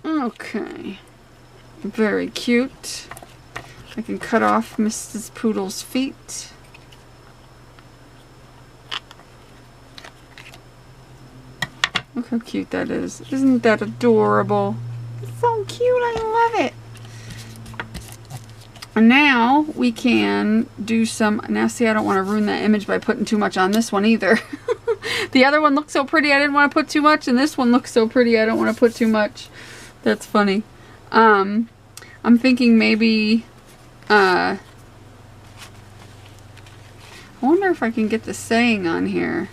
Okay, very cute. I can cut off Mrs. Poodle's feet. Look how cute that is. Isn't that adorable? It's so cute. I love it. And now we can do some... Now see, I don't want to ruin that image by putting too much on this one either. The other one looks so pretty I didn't want to put too much, and this one looks so pretty I don't want to put too much. That's funny. I'm thinking maybe... I wonder if I can get the saying on here.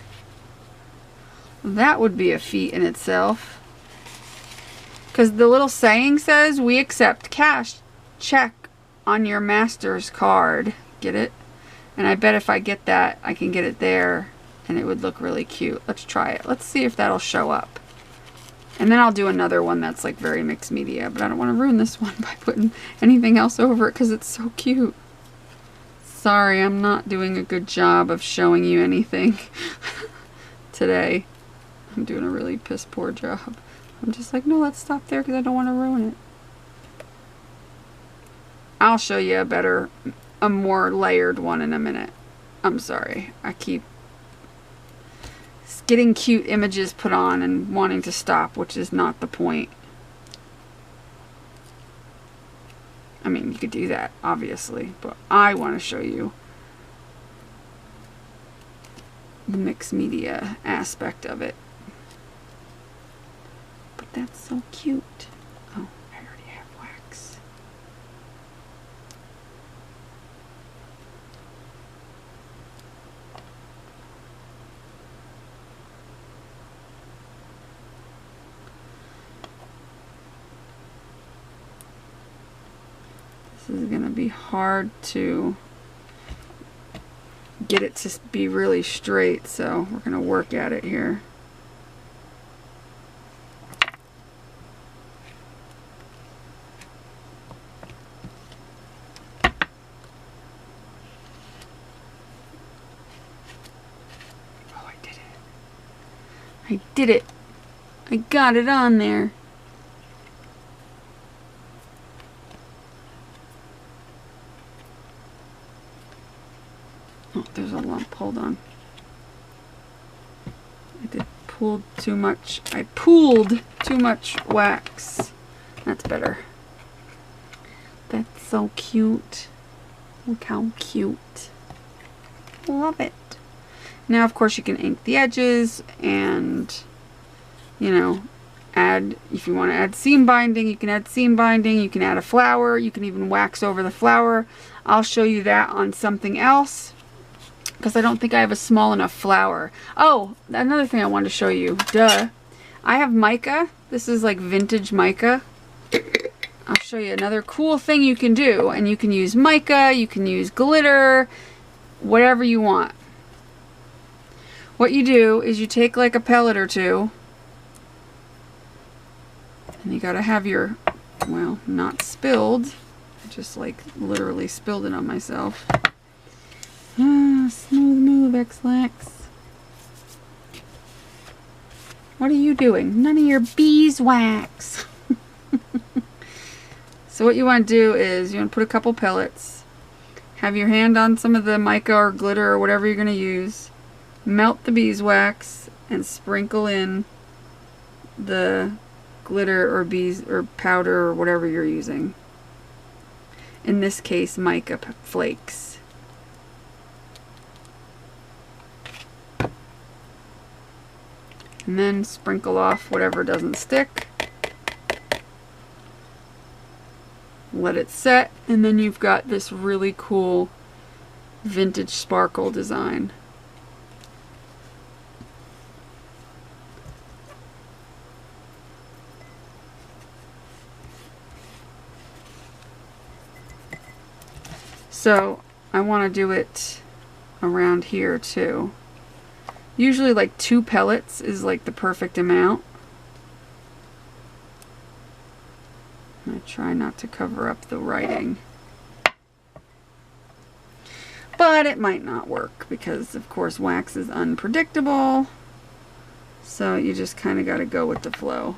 That would be a feat in itself. Because the little saying says, we accept cash, check on your master's card. Get it? And I bet if I get that, I can get it there and it would look really cute. Let's try it. Let's see if that'll show up. And then I'll do another one that's like very mixed media, but I don't want to ruin this one by putting anything else over it because it's so cute. Sorry, I'm not doing a good job of showing you anything today. I'm doing a really piss poor job. I'm just like, no, let's stop there because I don't want to ruin it. I'll show you a more layered one in a minute. I'm sorry. I keep getting cute images put on and wanting to stop, which is not the point. I mean, you could do that, obviously, but I want to show you the mixed media aspect of it. But that's so cute. Oh, I already have wax. This is going to be hard to get it to be really straight, so we're going to work at it here. Oh, I did it. I did it. I got it on there. Oh, there's a lump. Hold on. I did pulled too much. I pooled too much wax. That's better. That's so cute. Look how cute. Love it. Now, of course, you can ink the edges and, you know, add, if you want to add seam binding, you can add seam binding. You can add a flower. You can even wax over the flower. I'll show you that on something else, because I don't think I have a small enough flower. Oh, another thing I wanted to show you. Duh. I have mica. This is like vintage mica. I'll show you another cool thing you can do. And you can use mica, you can use glitter, whatever you want. What you do is you take like a pellet or two. And you gotta have your, well, not spilled. I just like literally spilled it on myself. Smooth move, X-Lax. What are you doing? None of your beeswax. So what you want to do is you want to put a couple pellets. Have your hand on some of the mica or glitter or whatever you're going to use. Melt the beeswax and sprinkle in the glitter or bees or powder or whatever you're using. In this case, mica flakes. And then sprinkle off whatever doesn't stick. Let it set, and then you've got this really cool vintage sparkle design. So I want to do it around here too. Usually like 2 pellets is like the perfect amount. I try not to cover up the writing. But it might not work because of course wax is unpredictable. So you just kind of got to go with the flow.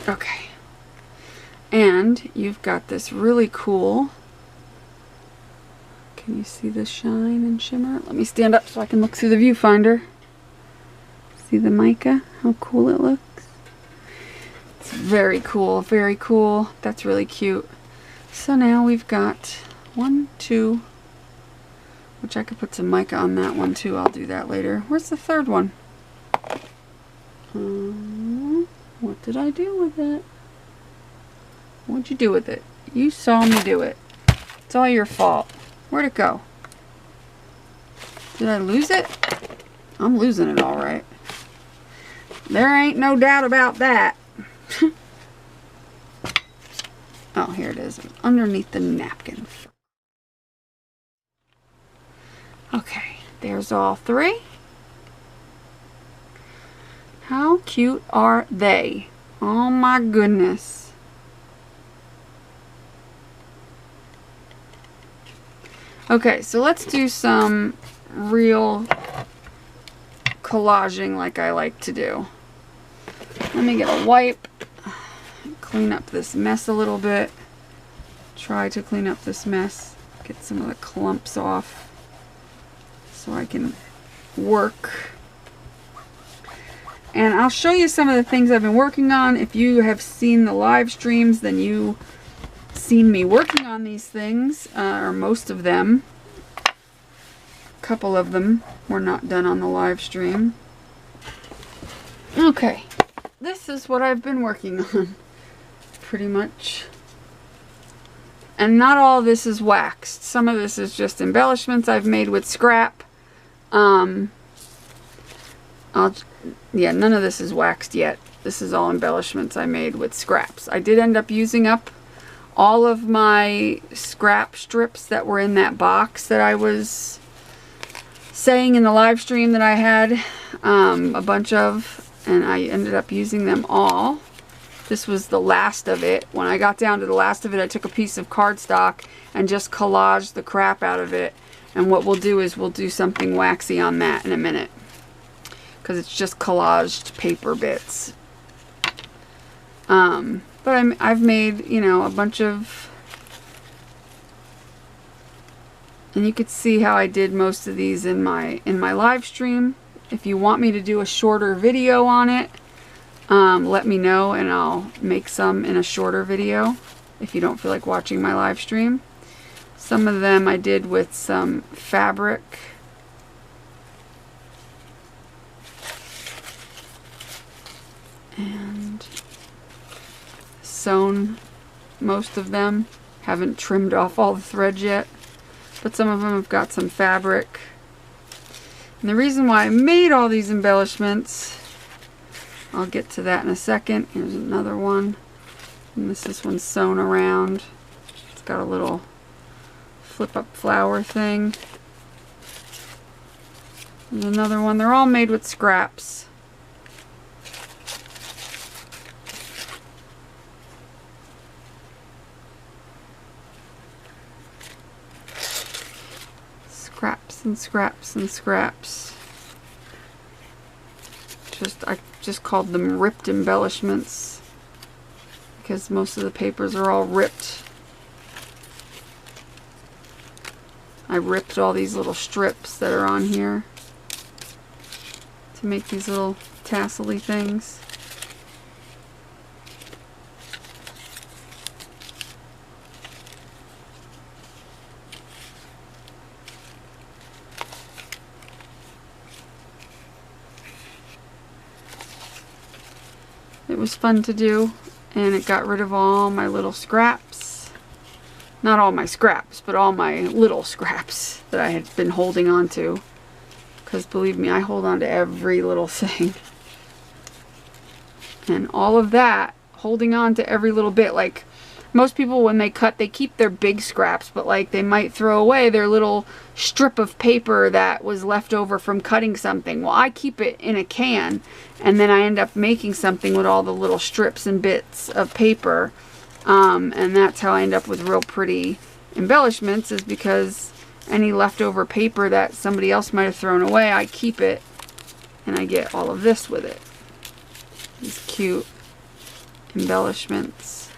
Okay. And you've got this really cool, can you see the shine and shimmer? Let me stand up so I can look through the viewfinder. See the mica? How cool it looks. It's very cool, very cool. That's really cute. So now we've got 1, 2, which I could put some mica on that one too. I'll do that later. Where's the third one? What did I do with it? What'd you do with it? You saw me do it. It's all your fault. Where'd it go? Did I lose it? I'm losing it all right. There ain't no doubt about that. Oh, here it is. Underneath the napkin. Okay, there's all 3. How cute are they? Oh my goodness. Okay, so let's do some real collaging like I like to do. Let me get a wipe, clean up this mess a little bit. Try to clean up this mess, get some of the clumps off so I can work. And I'll show you some of the things I've been working on. If you have seen the live streams, then you seen me working on these things, or most of them. A couple of them were not done on the live stream. Okay, this is what I've been working on, pretty much. And not all of this is waxed. Some of this is just embellishments I've made with scrap. Yeah, none of this is waxed yet. This is all embellishments I made with scraps. I did end up using up all of my scrap strips that were in that box that I was saying in the live stream that I had a bunch of, and I ended up using them all. This was the last of it. When I got down to the last of it, I took a piece of cardstock and just collaged the crap out of it. And what we'll do is we'll do something waxy on that in a minute, because it's just collaged paper bits. But I've made, you know, a bunch of, and you could see how I did most of these in my live stream. If you want me to do a shorter video on it, let me know and I'll make some in a shorter video if you don't feel like watching my live stream. Some of them I did with some fabric. And sewn most of them. Haven't trimmed off all the threads yet, but some of them have got some fabric. And the reason why I made all these embellishments, I'll get to that in a second. Here's another one, and this one's sewn around. It's got a little flip up flower thing. There's another one. They're all made with scraps. Scraps and scraps and scraps. I just called them ripped embellishments because most of the papers are all ripped. I ripped all these little strips that are on here to make these little tassel-y things. It was fun to do, and it got rid of all my little scraps. Not all my scraps, but all my little scraps that I had been holding on to. Because believe me, I hold on to every little thing. And all of that, holding on to every little bit, like most people when they cut, they keep their big scraps, but like they might throw away their little strip of paper that was left over from cutting something. Well, I keep it in a can, and then I end up making something with all the little strips and bits of paper. And that's how I end up with real pretty embellishments, is because any leftover paper that somebody else might have thrown away, I keep it, and I get all of this with it. These cute embellishments.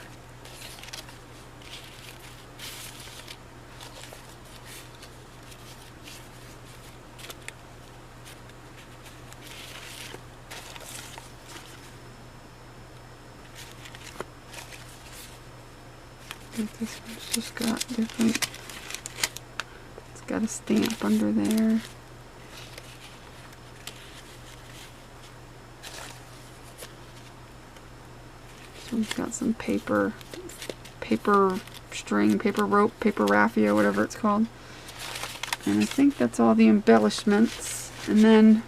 I think this one's just got different, it's got a stamp under there. This one's got some paper string, paper rope, paper raffia, whatever it's called. And I think that's all the embellishments. And then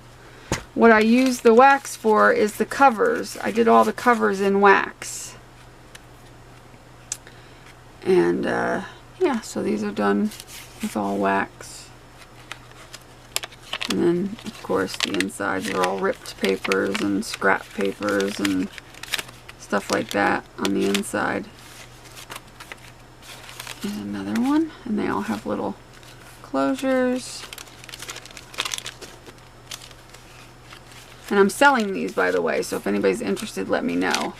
what I use the wax for is the covers. I did all the covers in wax. And yeah, so these are done with all wax. And then of course the insides are all ripped papers and scrap papers and stuff like that on the inside. There's another one, and they all have little closures. And I'm selling these, by the way, so if anybody's interested, let me know.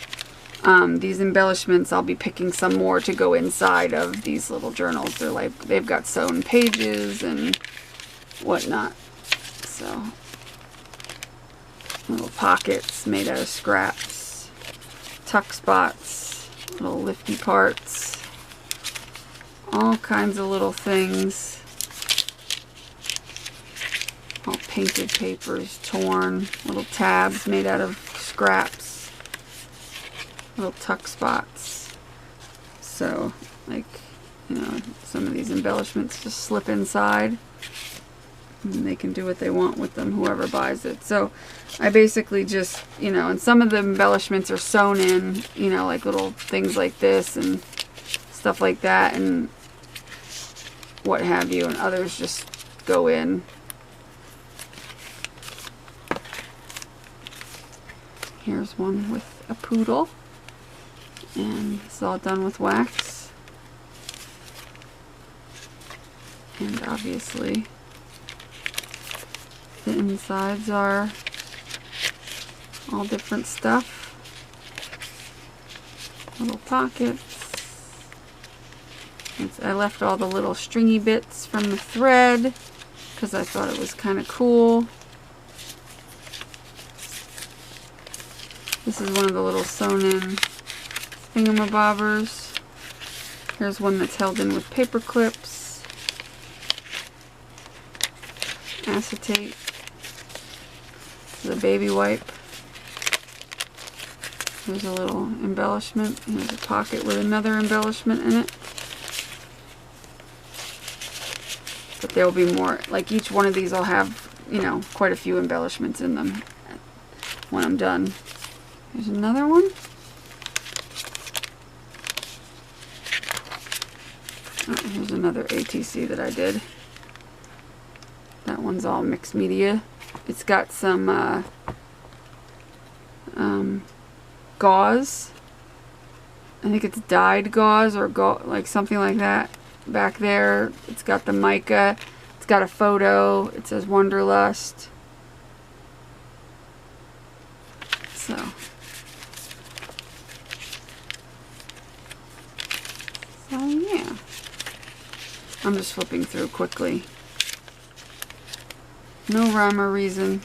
These embellishments, I'll be picking some more to go inside of these little journals. They're like, they've got sewn pages and whatnot. So, little pockets made out of scraps, tuck spots, little lifty parts, all kinds of little things. All painted papers, torn, little tabs made out of scraps. Little tuck spots. So, like, you know, some of these embellishments just slip inside and they can do what they want with them, whoever buys it. So I basically just, you know, and some of the embellishments are sewn in, you know, like little things like this and stuff like that and what have you, and others just go in. Here's one with a poodle. And it's all done with wax. And obviously the insides are all different stuff. Little pockets. I left all the little stringy bits from the thread because I thought it was kind of cool. This is one of the little sewn in thingamabobbers. Here's one that's held in with paper clips, acetate, the baby wipe. Here's a little embellishment. Here's a pocket with another embellishment in it. But there will be more, like each one of these will have, you know, quite a few embellishments in them when I'm done. Here's another one. Oh, here's another ATC that I did. That one's all mixed media. It's got some gauze. I think it's dyed gauze or like something like that back there. It's got the mica. It's got a photo. It says Wanderlust. So yeah. I'm just flipping through quickly. No rhyme or reason.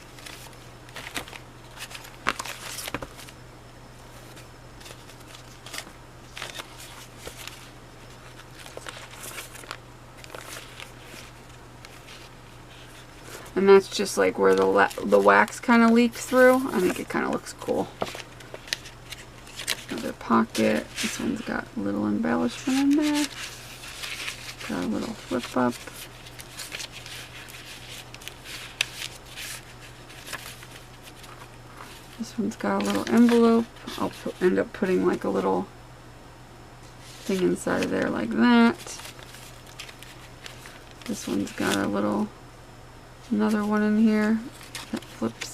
And that's just like where the wax kind of leaks through. I think it kind of looks cool. Another pocket. This one's got a little embellishment in there. Got a little flip up. This one's got a little envelope. I'll end up putting like a little thing inside of there like that. This one's got a little, another one in here that flips.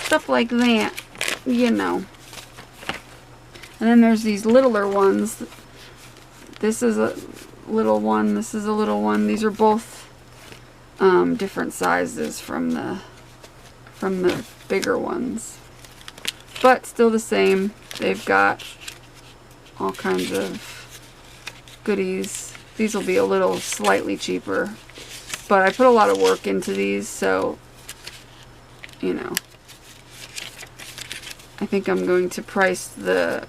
Stuff like that, you know. And then there's these littler ones. This is a little one. This is a little one. These are both different sizes from the bigger ones, but still the same. They've got all kinds of goodies. These will be a little slightly cheaper, but I put a lot of work into these, so you know, I think I'm going to price the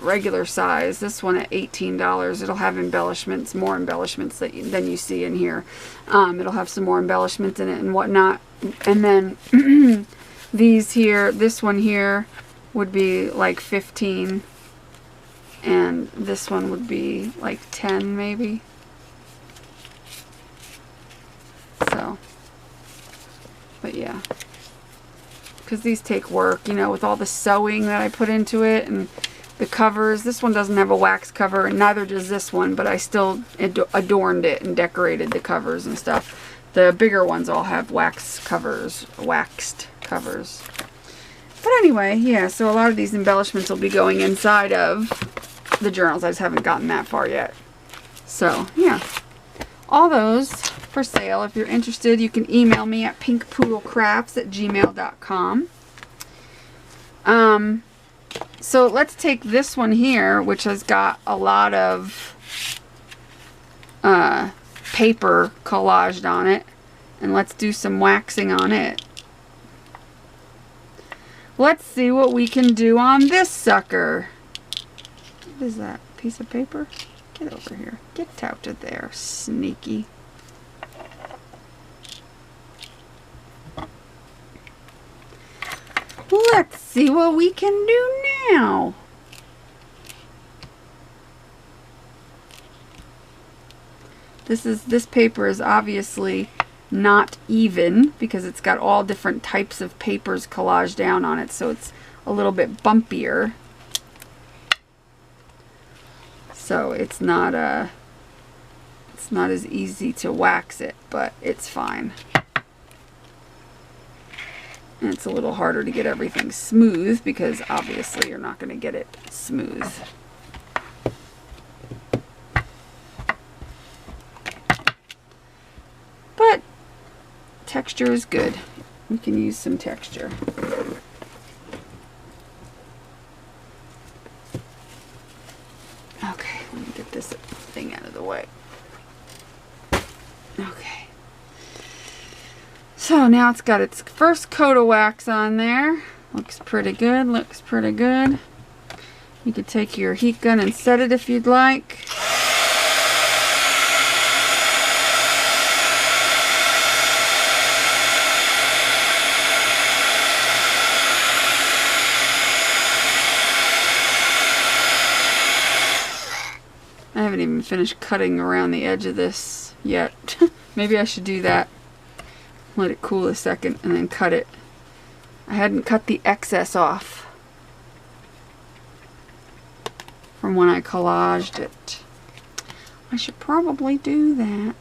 regular size, this one, at $18. It'll have embellishments, more embellishments than you see in here. It'll have some more embellishments in it and whatnot. And then these here, this one here would be like 15, and this one would be like 10 maybe. So, but yeah, because these take work, you know, with all the sewing that I put into it and the covers. This one doesn't have a wax cover, and neither does this one, but I still adorned it and decorated the covers and stuff. The bigger ones all have wax covers, waxed covers. But anyway, yeah, so a lot of these embellishments will be going inside of the journals. I just haven't gotten that far yet. So, yeah. All those for sale. If you're interested, you can email me at pinkpoodlecrafts@gmail.com. So let's take this one here, which has got a lot of paper collaged on it, and let's do some waxing on it. Let's see what we can do on this sucker. What is that? Piece of paper? Get over here. Get out of there, sneaky. Let's see what we can do now. This paper is obviously not even because it's got all different types of papers collaged down on it, so it's a little bit bumpier. So it's not as easy to wax it, but it's fine. And it's a little harder to get everything smooth because obviously you're not going to get it smooth. But texture is good. We can use some texture. Okay, let me get this thing out of the way. Okay. So now it's got its first coat of wax on there. Looks pretty good, looks pretty good. You could take your heat gun and set it if you'd like. I haven't even finished cutting around the edge of this yet. Maybe I should do that. Let it cool a second and then cut it. I hadn't cut the excess off from when I collaged it. I should probably do that.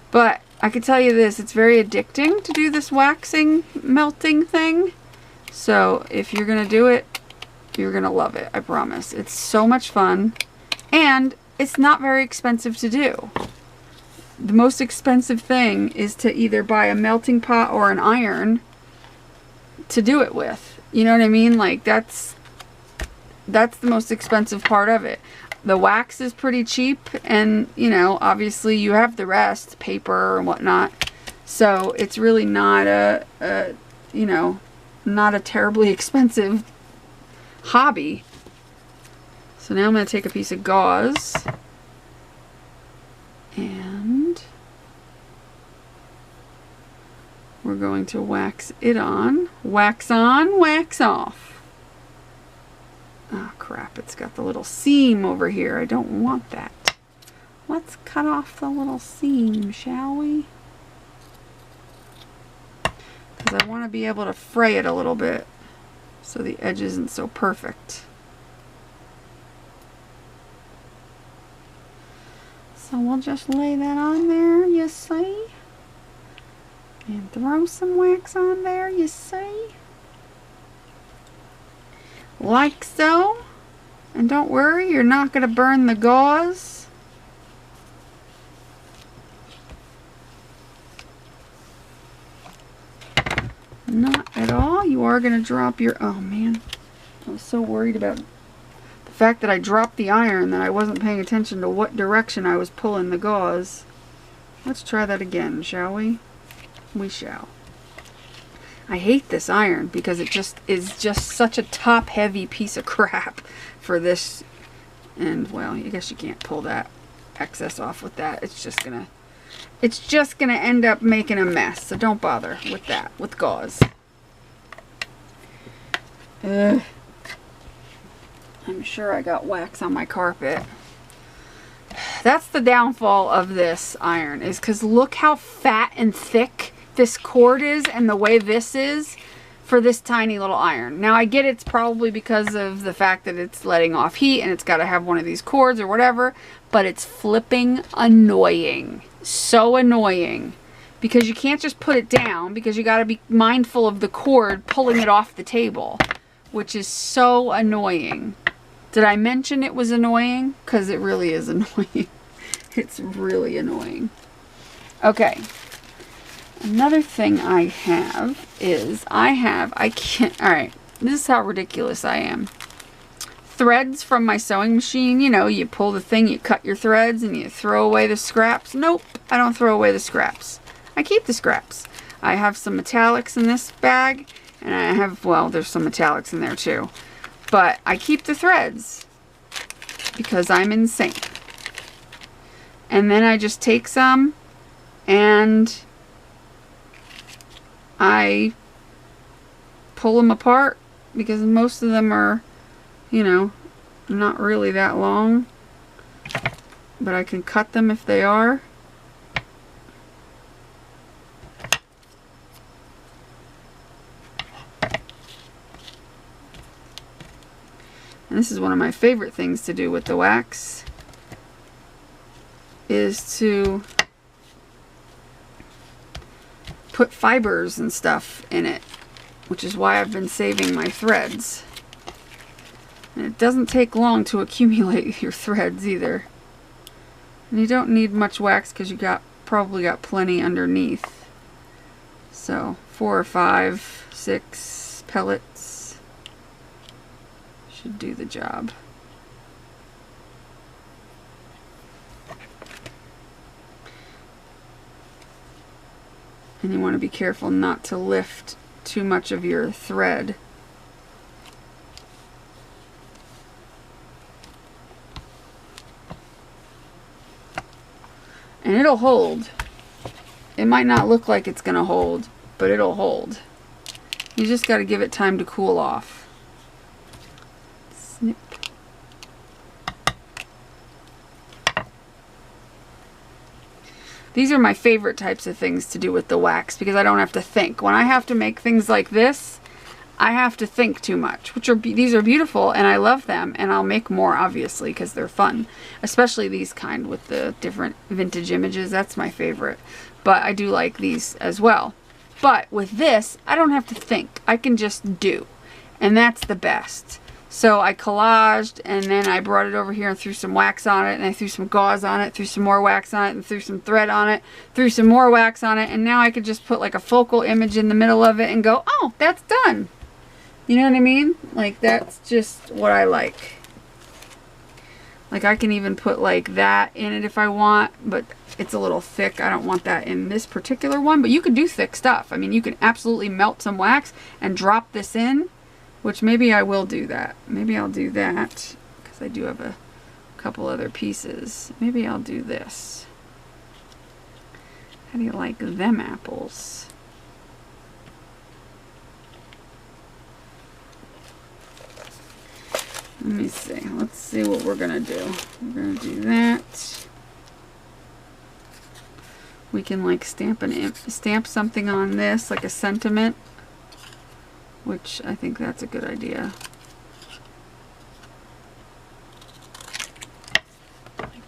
But I can tell you this, it's very addicting to do this waxing, melting thing. So if you're going to do it, you're going to love it, I promise. It's so much fun, and it's not very expensive to do. The most expensive thing is to either buy a melting pot or an iron to do it with. You know what I mean? Like, that's the most expensive part of it. The wax is pretty cheap, and, you know, obviously you have the rest, paper and whatnot. So it's really not you know, not a terribly expensive hobby. So now I'm going to take a piece of gauze and we're going to wax it on. Wax on, wax off. Oh crap, it's got the little seam over here. I don't want that. Let's cut off the little seam, shall we? Because I want to be able to fray it a little bit so the edge isn't so perfect. So we'll just lay that on there, you see? And throw some wax on there, you see? Like so. And don't worry, you're not going to burn the gauze. Not at all. You are going to drop your... Oh man, I was so worried about the fact that I dropped the iron that I wasn't paying attention to what direction I was pulling the gauze. Let's try that again, shall we? We shall. I hate this iron because it just is just such a top-heavy piece of crap for this. And well, I guess you can't pull that excess off with that. It's just gonna end up making a mess. So don't bother with that with gauze. I'm sure I got wax on my carpet. That's the downfall of this iron, is because look how fat and thick this cord is and the way this is for this tiny little iron. Now I get it's probably because of the fact that it's letting off heat and it's got to have one of these cords or whatever, but it's flipping annoying. So annoying. Because you can't just put it down, because you got to be mindful of the cord pulling it off the table, which is so annoying. Did I mention it was annoying? Because it really is annoying. It's really annoying. Okay. Another thing I have is alright, this is how ridiculous I am. Threads from my sewing machine, you know, you pull the thing, you cut your threads, and you throw away the scraps. Nope, I don't throw away the scraps. I keep the scraps. I have some metallics in this bag, and I have, well, there's some metallics in there too. But I keep the threads because I'm insane. And then I just take some and I pull them apart, because most of them are, you know, not really that long, but I can cut them if they are. And this is one of my favorite things to do with the wax, is to put fibers and stuff in it, which is why I've been saving my threads. And it doesn't take long to accumulate your threads either. And you don't need much wax because you probably got plenty underneath. So 4 or 5, 6 pellets should do the job. And you want to be careful not to lift too much of your thread. And it'll hold. It might not look like it's going to hold, but it'll hold. You just got to give it time to cool off. Snip. These are my favorite types of things to do with the wax, because I don't have to think. When I have to make things like this, I have to think too much. These are beautiful and I love them, and I'll make more obviously because they're fun. Especially these kind with the different vintage images. That's my favorite. But I do like these as well. But with this, I don't have to think. I can just do. And that's the best. So I collaged, and then I brought it over here and threw some wax on it, and I threw some gauze on it, threw some more wax on it, and threw some thread on it, threw some more wax on it, and now I could just put like a focal image in the middle of it and go, oh, that's done. You know what I mean? Like, that's just what I like. Like, I can even put like that in it if I want, but it's a little thick. I don't want that in this particular one, but you could do thick stuff. I mean, you can absolutely melt some wax and drop this in. Which maybe I will do that. Maybe I'll do that, because I do have a couple other pieces. Maybe I'll do this. How do you like them apples? Let me see. Let's see what we're going to do. We're going to do that. We can like stamp something on this, like a sentiment. Which I think that's a good idea.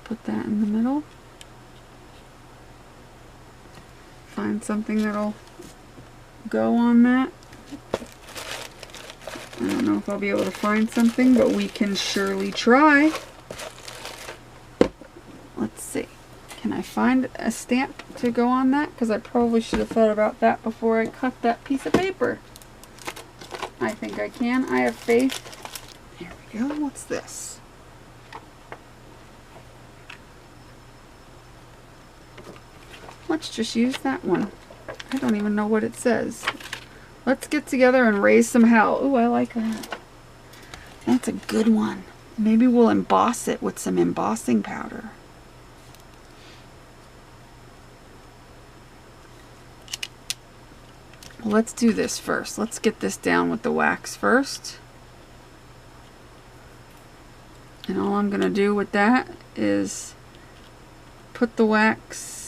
Put that in the middle. Find something that'll go on that. I don't know if I'll be able to find something, but we can surely try. Let's see. Can I find a stamp to go on that? Because I probably should have thought about that before I cut that piece of paper. I think I can. I have faith. Here we go. What's this? Let's just use that one. I don't even know what it says. Let's get together and raise some hell. Ooh, I like that. That's a good one. Maybe we'll emboss it with some embossing powder. Well, let's do this first. Let's get this down with the wax first. And all I'm going to do with that is put the wax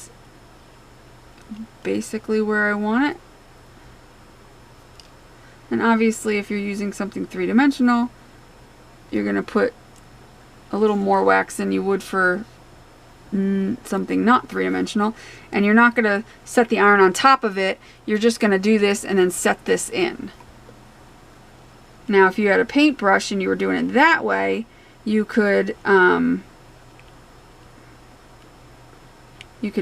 basically where I want it. And obviously if you're using something three-dimensional, you're going to put a little more wax than you would for something not three-dimensional. And you're not going to set the iron on top of it. You're just going to do this and then set this in. Now if you had a paintbrush and you were doing it that way, you could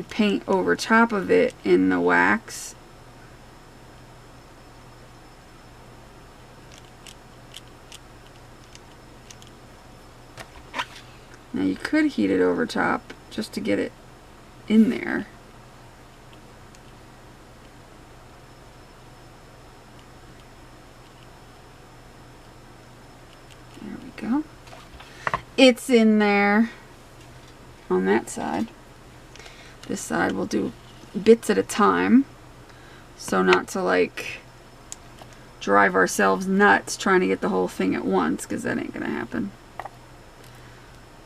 paint over top of it in the wax. Now you could heat it over top just to get it in there. There we go. It's in there on that side. This side we'll do bits at a time, so not to like drive ourselves nuts trying to get the whole thing at once, because that ain't gonna happen.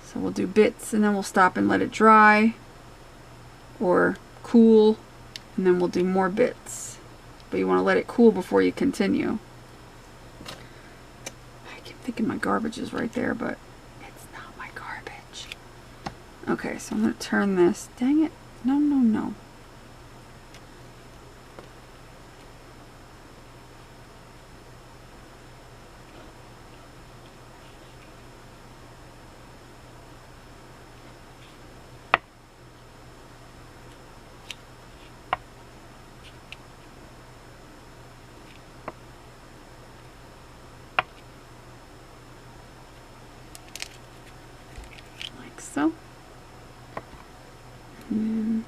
So we'll do bits and then we'll stop and let it dry or cool, and then we'll do more bits. But you want to let it cool before you continue. I keep thinking my garbage is right there, but it's not my garbage. Okay, so I'm going to turn this. Dang it. No, no, no. Like so. And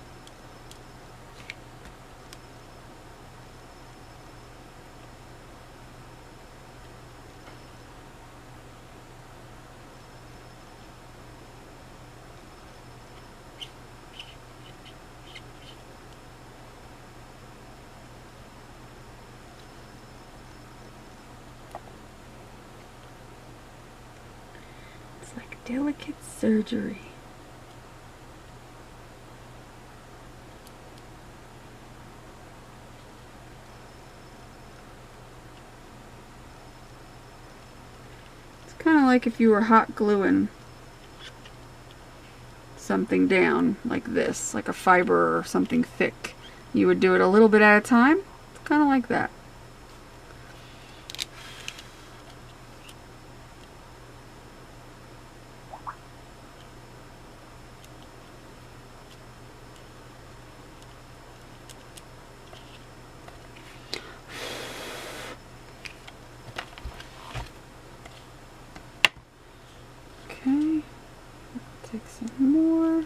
it's like delicate surgery. Kind of like if you were hot gluing something down like this, like a fiber or something thick. You would do it a little bit at a time. It's kind of like that. Okay, take some more.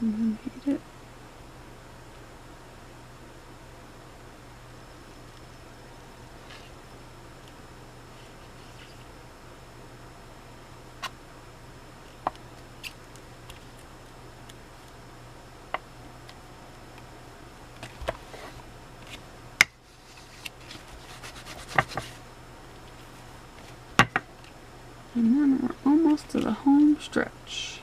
And then heat it. And then we're almost to the home stretch.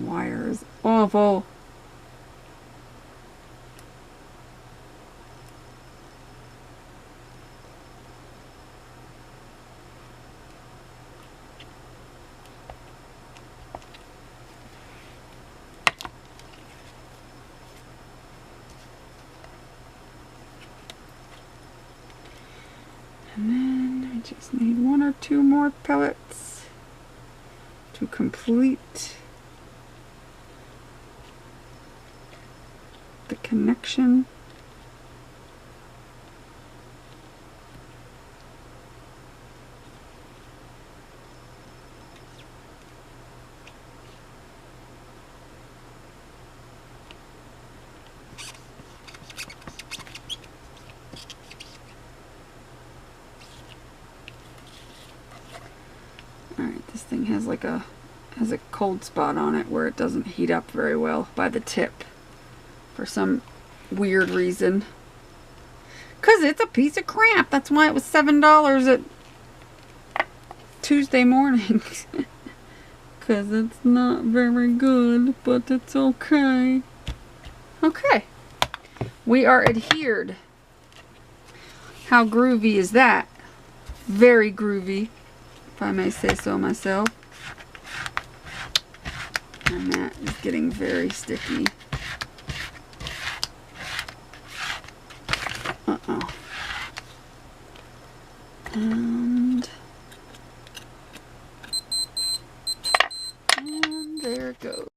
wire is awful. And then I just need 1 or 2 more pellets to complete the connection. Alright, this thing has like a cold spot on it where it doesn't heat up very well by the tip for some weird reason. 'Cause it's a piece of crap. That's why it was $7 at Tuesday mornings. 'Cause it's not very good, but it's okay. Okay. We are adhered. How groovy is that? Very groovy, if I may say so myself. And that is getting very sticky. Uh-oh. And there it goes.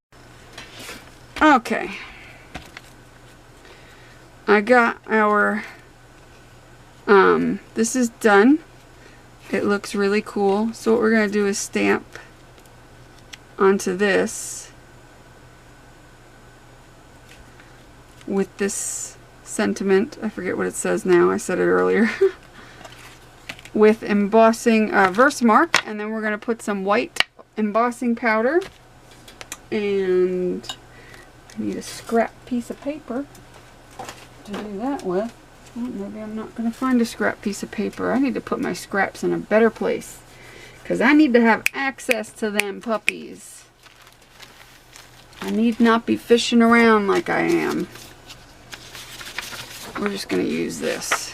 Okay. I got our, this is done. It looks really cool. So what we're going to do is stamp onto this with this sentiment. I forget what it says now. I said it earlier. With embossing Versamark, and then we're going to put some white embossing powder, and I need a scrap piece of paper to do that with. Well, maybe I'm not going to find a scrap piece of paper. I need to put my scraps in a better place, because I need to have access to them puppies. I need not be fishing around like I am. We're just going to use this.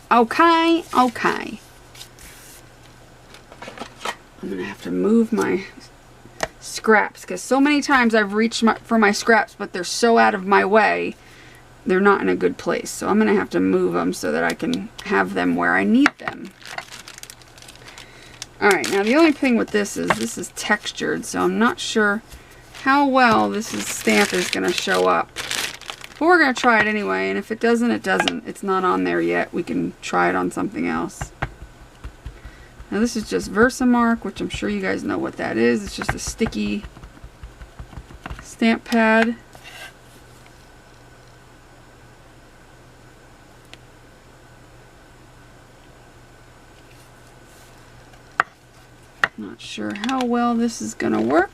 Okay, okay. I'm going to have to move my scraps, because so many times I've reached for my scraps, but they're so out of my way, they're not in a good place. So I'm going to have to move them so that I can have them where I need them. Alright, now the only thing with this is textured, so I'm not sure how well this stamp is going to show up. But we're going to try it anyway, and if it doesn't, it doesn't. It's not on there yet. We can try it on something else. Now this is just Versamark, which I'm sure you guys know what that is. It's just a sticky stamp pad. Not sure how well this is going to work.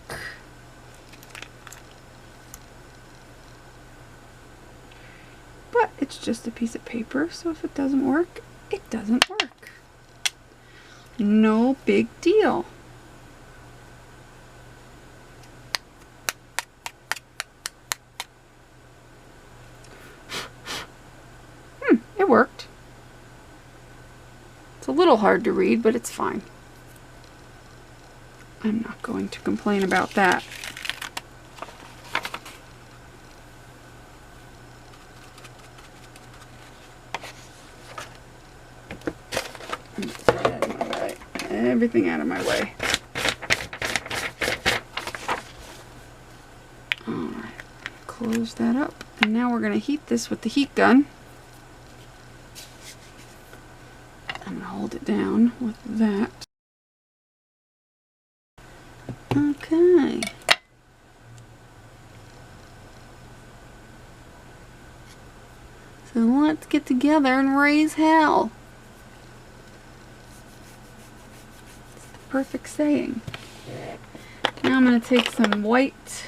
But it's just a piece of paper, so if it doesn't work, it doesn't work. No big deal. It worked. It's a little hard to read, but it's fine. I'm not going to complain about that. Everything out of my way. Alright, close that up. And now we're going to heat this with the heat gun. I'm going to hold it down with that. Okay. So let's get together and raise hell. It's the perfect saying. Now I'm going to take some white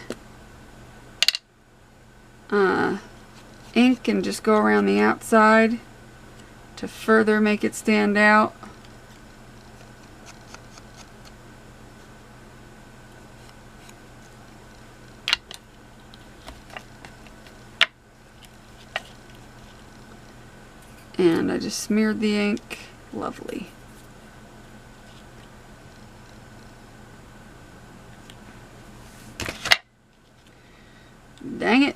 ink and just go around the outside to further make it stand out. And I just smeared the ink. Lovely. Dang it.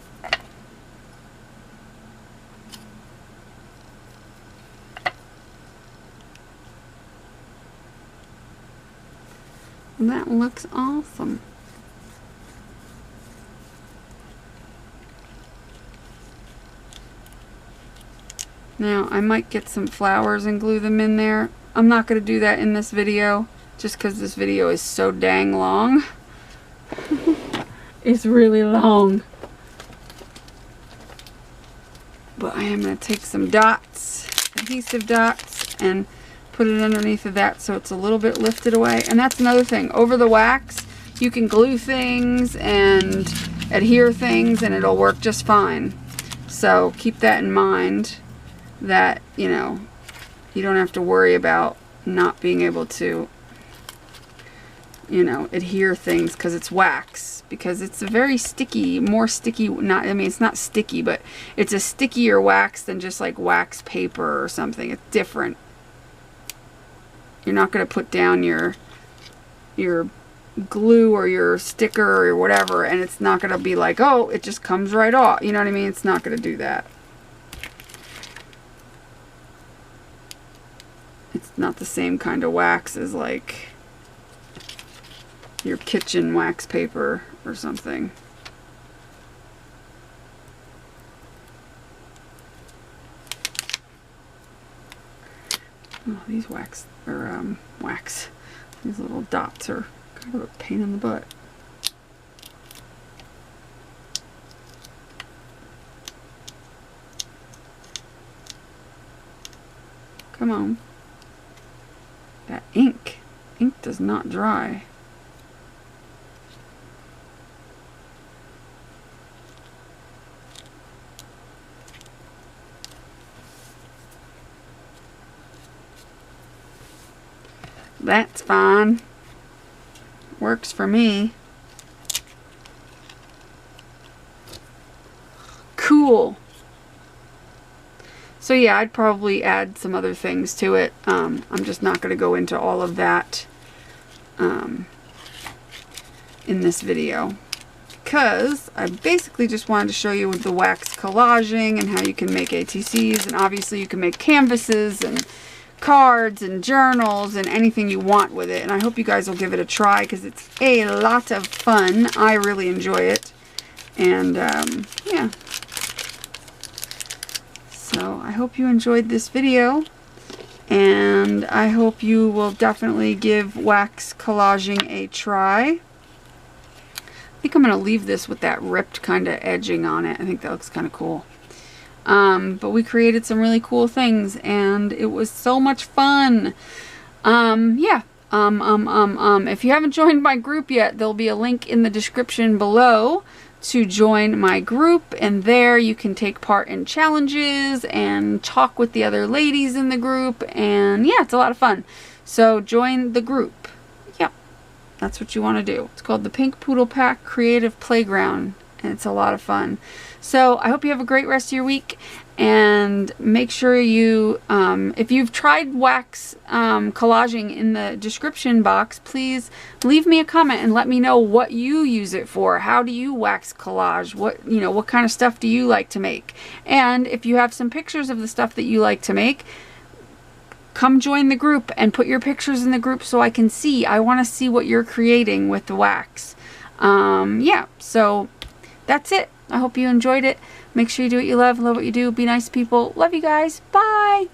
That looks awesome. Now, I might get some flowers and glue them in there. I'm not going to do that in this video, just because this video is so dang long. It's really long. But I am going to take some dots, adhesive dots, and put it underneath of that so it's a little bit lifted away. And that's another thing. Over the wax, you can glue things and adhere things and it'll work just fine. So keep that in mind, that, you know, you don't have to worry about not being able to, you know, adhere things because it's wax. Because it's a very sticky, more sticky, not, I mean, it's not sticky, but it's a stickier wax than just like wax paper or something. It's different. You're not going to put down your glue or your sticker or whatever, and it's not going to be like, oh, it just comes right off. You know what I mean? It's not going to do that. It's not the same kind of wax as like your kitchen wax paper or something. Oh, these wax, or wax, these little dots are kind of a pain in the butt. Come on. That ink does not dry. That's fine. Works for me. Cool. So yeah, I'd probably add some other things to it. I'm just not going to go into all of that in this video, because I basically just wanted to show you with the wax collaging and how you can make ATCs, and obviously you can make canvases and cards and journals and anything you want with it. And I hope you guys will give it a try, because it's a lot of fun. I really enjoy it. And yeah. So I hope you enjoyed this video, and I hope you will definitely give wax collaging a try. I think I'm going to leave this with that ripped kind of edging on it. I think that looks kind of cool. But we created some really cool things, and it was so much fun. Yeah. If you haven't joined my group yet, there'll be a link in the description below to join my group, and there you can take part in challenges and talk with the other ladies in the group, and yeah, it's a lot of fun. So join the group. Yeah, that's what you want to do. It's called the Pink Poodle Pack Creative Playground, and it's a lot of fun. So I hope you have a great rest of your week, and make sure you, if you've tried wax collaging, in the description box, please leave me a comment and let me know what you use it for. How do you wax collage? What, you know, what kind of stuff do you like to make? And if you have some pictures of the stuff that you like to make, come join the group and put your pictures in the group so I can see. I want to see what you're creating with the wax. Yeah, so that's it. I hope you enjoyed it. Make sure you do what you love what you do. Be nice to people. Love you guys. Bye.